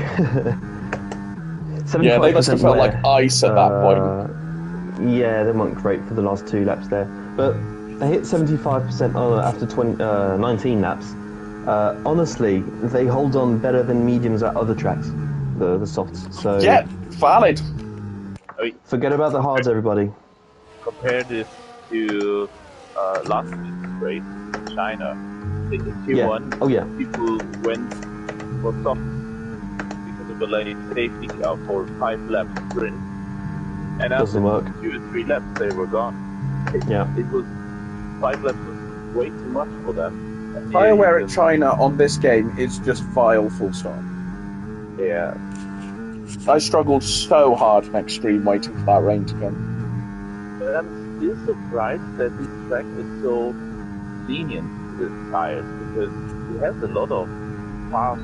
S1: Yeah, they must have felt like ice at that point.
S3: Yeah, they weren't great for the last 2 laps there. But they hit 75% after 19 laps. Honestly, they hold on better than mediums at other tracks, the softs. So
S1: yeah, valid.
S3: Forget about the hards, everybody.
S2: Compare this to last week's race in China. In Q1, people went for soft because of the late safety car for 5 lap sprint. And after 2 or 3 laps, they were gone. It was 5 laps was way too much for them.
S1: Fireware at China on this game is just vile, full stop.
S2: Yeah.
S1: I struggled so hard in Extreme waiting for that rain to come.
S2: But I'm still surprised that this track is so lenient to the tires, because it has a lot of fast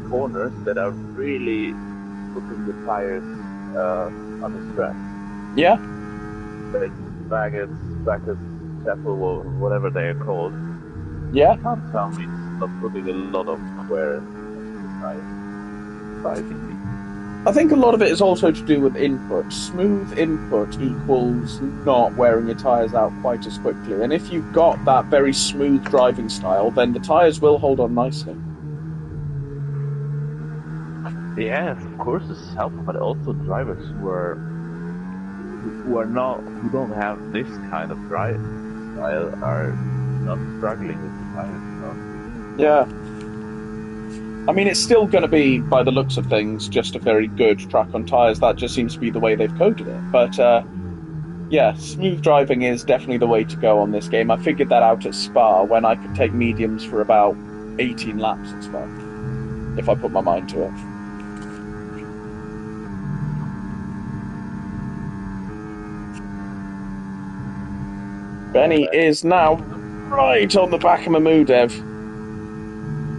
S2: corners that are really putting the tires under stress.
S1: Yeah.
S2: Like Baggett, Chapel, or whatever they are called.
S1: Yeah.
S2: You can't tell me it's not putting a lot of wear into the tires. Surprisingly.
S1: I think a lot of it is also to do with input. Smooth input equals not wearing your tyres out quite as quickly. And if you've got that very smooth driving style, then the tyres will hold on nicely.
S2: Yes, of course it's helpful, but also drivers who don't have this kind of drive style are not struggling with the tires.
S1: Yeah. I mean, it's still going to be, by the looks of things, just a very good track on tyres. That just seems to be the way they've coded it. But, yeah, smooth driving is definitely the way to go on this game. I figured that out at Spa when I could take mediums for about 18 laps at Spa, if I put my mind to it. Benny is now right on the back of Mahmudev.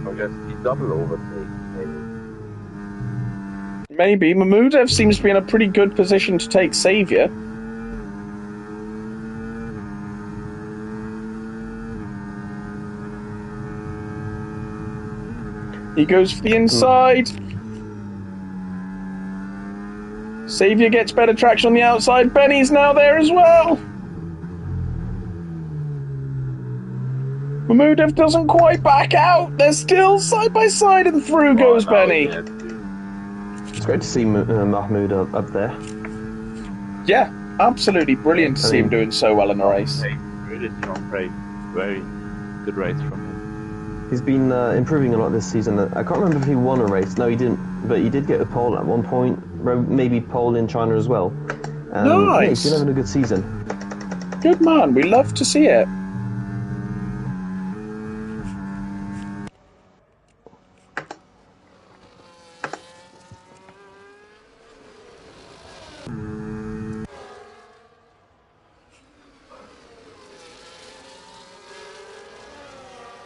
S2: Or just double overtake, maybe.
S1: Maybe. Mahmudev seems to be in a pretty good position to take Saviour. He goes for the inside. Saviour gets better traction on the outside. Benny's now there as well. Mahmudev doesn't quite back out. They're still side by side, and through goes Benny.
S3: It's great to see Mahmoud up there.
S1: Yeah, absolutely brilliant to see him doing so well in the race.
S2: Really strong race. Very good race from him.
S3: He's been improving a lot this season. I can't remember if he won a race. No, he didn't. But he did get a pole at one point. Maybe pole in China as well.
S1: Nice.
S3: Yeah, he's been having a good season.
S1: Good man. We love to see it.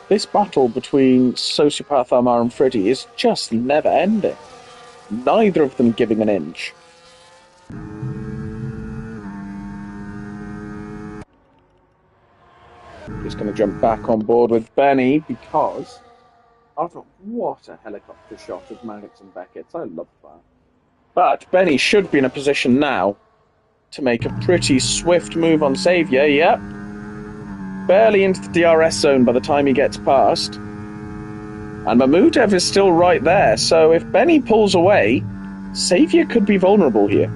S1: This battle between Sociopath Amar and Freddy is just never ending. Neither of them giving an inch. Just going to jump back on board with Benny because what a helicopter shot of Maddox and Beckett's. I love that. But Benny should be in a position now to make a pretty swift move on Saviour. Yep. Barely into the DRS zone by the time he gets past. And Mahmudev is still right there, so if Benny pulls away, Saviour could be vulnerable here.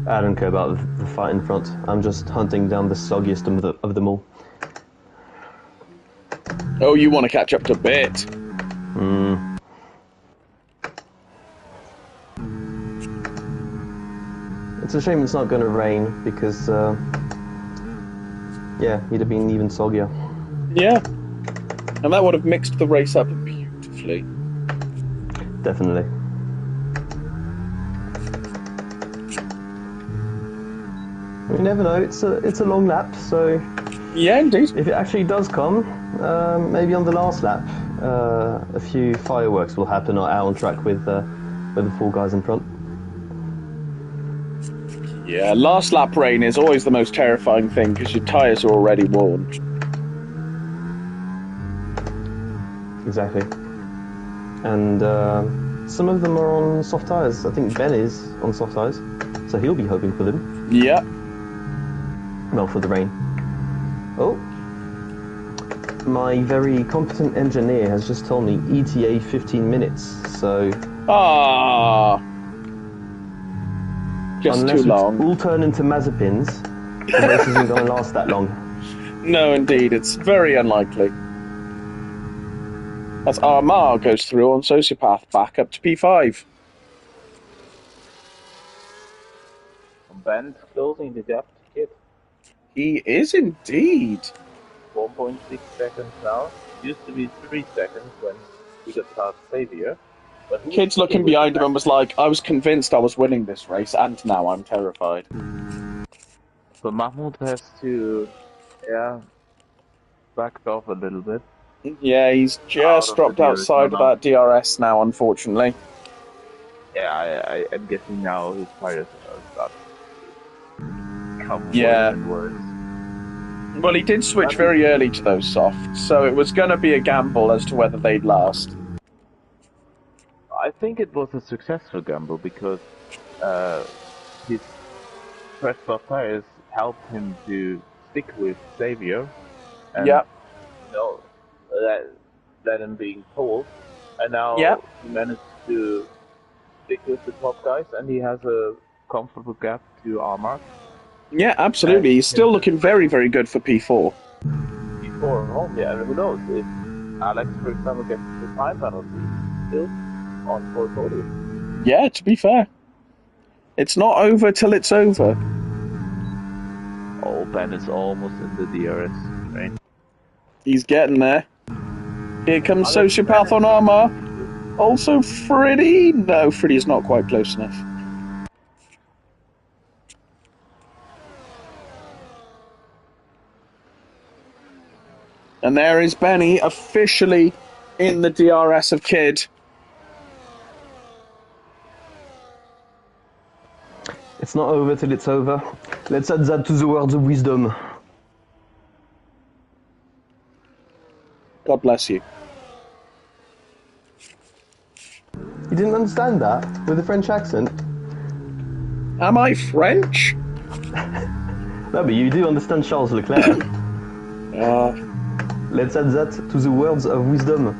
S3: I don't care about the fight in front. I'm just hunting down the soggiest of them all.
S1: Oh, you want to catch up to Bit.
S3: It's a shame it's not going to rain because, yeah, he'd have been even soggier.
S1: Yeah. And that would have mixed the race up beautifully.
S3: Definitely. You never know, it's a long lap, so...
S1: Yeah, indeed.
S3: If it actually does come, maybe on the last lap, a few fireworks will happen out on track with the 4 guys in front.
S1: Yeah, last lap rain is always the most terrifying thing because your tyres are already worn.
S3: Exactly. And some of them are on soft tyres. I think Ben is on soft tyres, so he'll be hoping for them.
S1: Yeah.
S3: Well, for the rain. Oh. My very competent engineer has just told me ETA 15 minutes, so...
S1: Just
S3: unless
S1: too long.
S3: we all turn into Mazepins, the race isn't going to last that long.
S1: No, indeed, it's very unlikely. As Armar goes through on Sociopath, back up to P5.
S2: Ben's closing the gap to Kit.
S1: He is indeed.
S2: 4.6 seconds now. Used to be 3 seconds when he got past Saviour.
S1: Kid's looking behind him and was like, I was convinced I was winning this race, and now I'm terrified.
S2: So Mahmoud has to, back off a little bit.
S1: Yeah, he's just dropped outside of that DRS now, unfortunately.
S2: Yeah, I'm guessing now his tires are become worse and worse.
S1: Well, he did switch very early to those softs, so it was going to be a gamble as to whether they'd last.
S2: I think it was a successful gamble because his fresh soft tires helped him to stick with Saviour. And, let him being pulled. And now he managed to stick with the top guys, and he has a comfortable gap to Armar.
S1: Yeah, absolutely. He's still looking very, very good for P4.
S2: P4, and who knows? If Alex, for example, gets the time penalty, still on for podium.
S1: Yeah, to be fair. It's not over till it's over.
S2: Oh, Ben is almost in the DRS train.
S1: He's getting there. Here comes Sociopath on Armor. Also Freddy. No, Freddy's not quite close enough. And there is Benny officially in the DRS of Kid.
S3: It's not over till it's over. Let's add that to the words of wisdom.
S1: God bless you.
S3: You didn't understand that with a French accent?
S1: Am I French?
S3: No, but you do understand Charles Leclerc. Let's add that to the words of wisdom.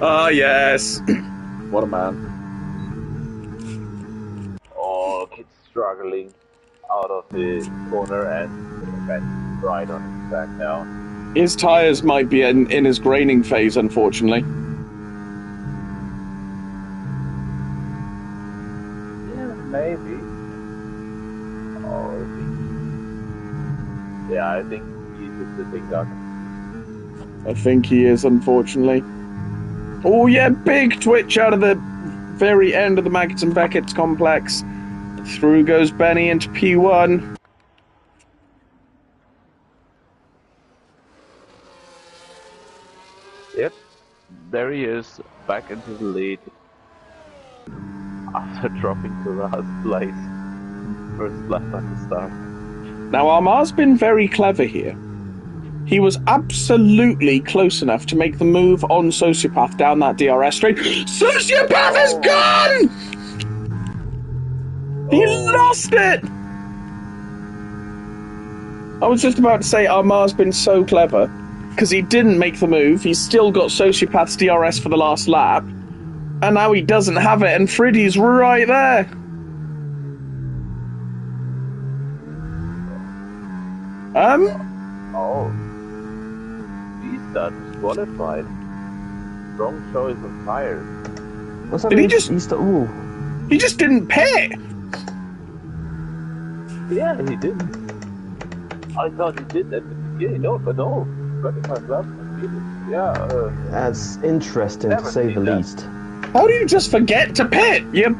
S1: Ah, yes. What a man.
S2: Oh, Kid's struggling out of the corner and right on his back now.
S1: His tyres might be in his graining phase, unfortunately.
S2: Yeah, maybe. Oh, I think he's just sitting duck.
S1: I think he is, unfortunately. Oh, yeah, big twitch out of the very end of the Maggots and Beckett's complex. Through goes Benny into P1.
S2: Yep, there he is, back into the lead. After dropping to last place. First lap at the start.
S1: Now, Armar's been very clever here. He was absolutely close enough to make the move on Sociopath down that DRS straight. Sociopath is gone! He lost it! I was just about to say Armar's been so clever, because he didn't make the move, he's still got Sociopath's DRS for the last lap, and now he doesn't have it, and Friddy's right there.
S2: Oh. He's disqualified. Wrong choice of tires.
S3: What's that?
S1: Did he just...
S3: Ooh.
S1: He just didn't pit!
S2: Yeah, he did. I thought he did at the beginning. No, but no. 25 laps. Yeah,
S3: That's interesting to say the least.
S1: How do you just forget to pit? Your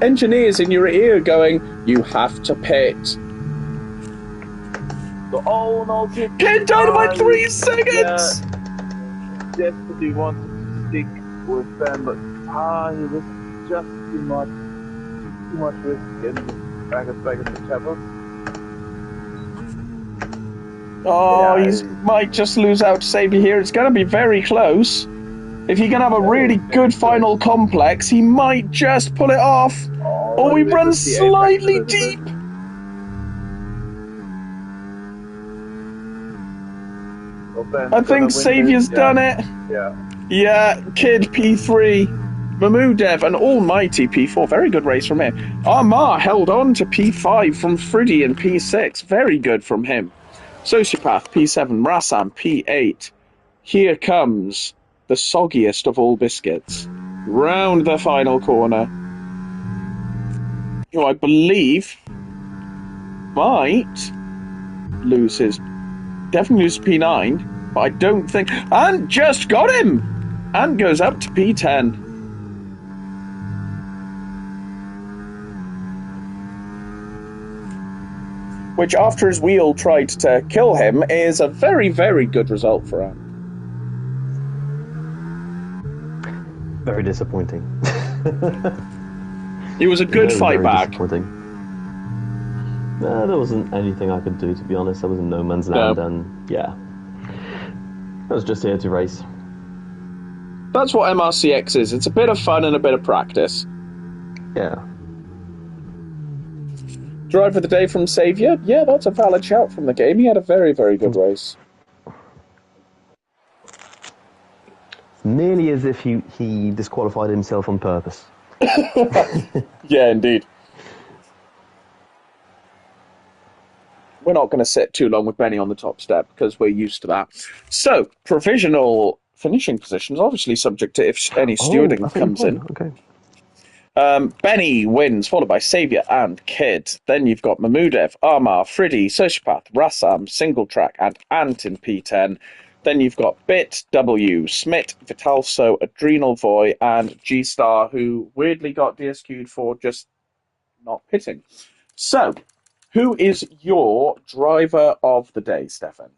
S1: engineers in your ear going, you have to pit.
S2: So, oh no,
S1: Get done by 3 seconds!
S2: Desperately wanted to stick with Ben, but he was just too much risk getting back in the chapel.
S1: Oh, he might just lose out to Xavier here. It's going to be very close. If he can have a really good final complex, he might just pull it off. Oh, he runs slightly deep. I think Xavier's done it. Yeah, Kid P3. Mahmudev, an almighty P4. Very good race from him. Armar held on to P5 from Friddy in P6. Very good from him. Sociopath, P7. Rassam, P8. Here comes the soggiest of all biscuits. Round the final corner. Who I believe might lose his... Definitely lose P9, but I don't think... And just got him! And goes up to P10. Which, after his wheel tried to kill him, is a very, very good result for him.
S3: Very disappointing.
S1: It was a good fight back.
S3: No, there wasn't anything I could do, to be honest. I was in no man's land, and yeah. I was just here to race.
S1: That's what MRC-X is. It's a bit of fun and a bit of practice.
S3: Yeah.
S1: Driver of the day from Xavier? Yeah, that's a valid shout from the game. He had a very, very good race.
S3: Nearly as if he disqualified himself on purpose.
S1: Yeah, indeed. We're not going to sit too long with Benny on the top step because we're used to that. So, provisional finishing positions, obviously subject to if any stewarding comes in.
S3: Okay.
S1: Benny wins, followed by Xavier and Kid. Then you've got Mahmudev, Armar, Friddy, Sociopath, Rassam, Single Track, and Ant in P10. Then you've got Bit, W, Smit, Vitalso, Adrenal Voy, and G-Star, who weirdly got DSQ'd for just not pitting. So, who is your driver of the day, Stefan?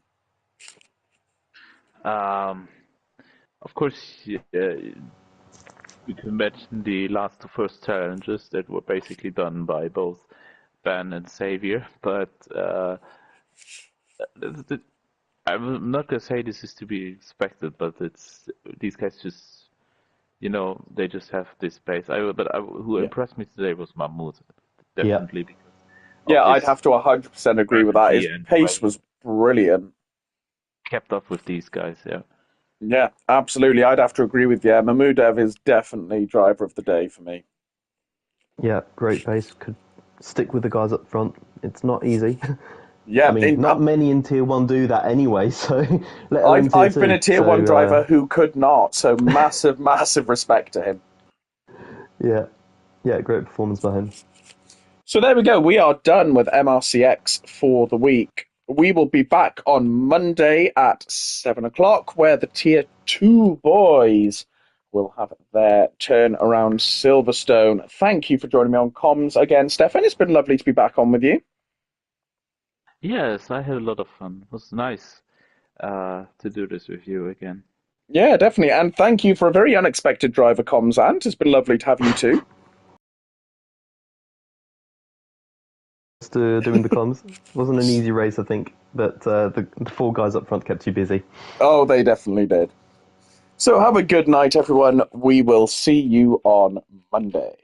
S2: Of course, you can imagine the last two first challenges that were basically done by both Ben and Xavier, but the, I'm not gonna say this is to be expected, but it's these guys just, they just have this pace. Who
S1: Yeah.
S2: impressed me today was Mahmoud,
S3: Yeah.
S2: definitely because
S1: Yeah,
S2: of
S1: I'd
S2: his
S1: have to 100% agree with that.
S2: strategy
S1: His
S2: and the way
S1: pace
S2: he
S1: was brilliant.
S2: kept up with these guys. Yeah.
S1: Yeah, absolutely. I'd have to agree with you. Mahmudev is definitely driver of the day for me.
S3: Yeah, great pace. Could stick with the guys up front. It's not easy. I
S1: Yeah,
S3: mean, not many in Tier 1 do that anyway, so let alone Tier
S1: I've been
S3: 2.
S1: a tier
S3: So,
S1: one driver who could not, so massive, massive respect to him.
S3: yeah, yeah, great performance by him.
S1: So there we go. We are done with MRC-X for the week. We will be back on Monday at 7 o'clock, where the Tier 2 boys will have their turn around Silverstone. Thank you for joining me on comms again, Stefan. It's been lovely to be back on with you.
S2: Yes, I had a lot of fun. It was nice to do this with you again.
S1: Yeah, definitely. And thank you for a very unexpected driver comms, Ant. It's been lovely to have you too.
S3: Just doing the comms. Wasn't an easy race, I think, but the four guys up front kept you busy.
S1: Oh, they definitely did. So have a good night, everyone. We will see you on Monday.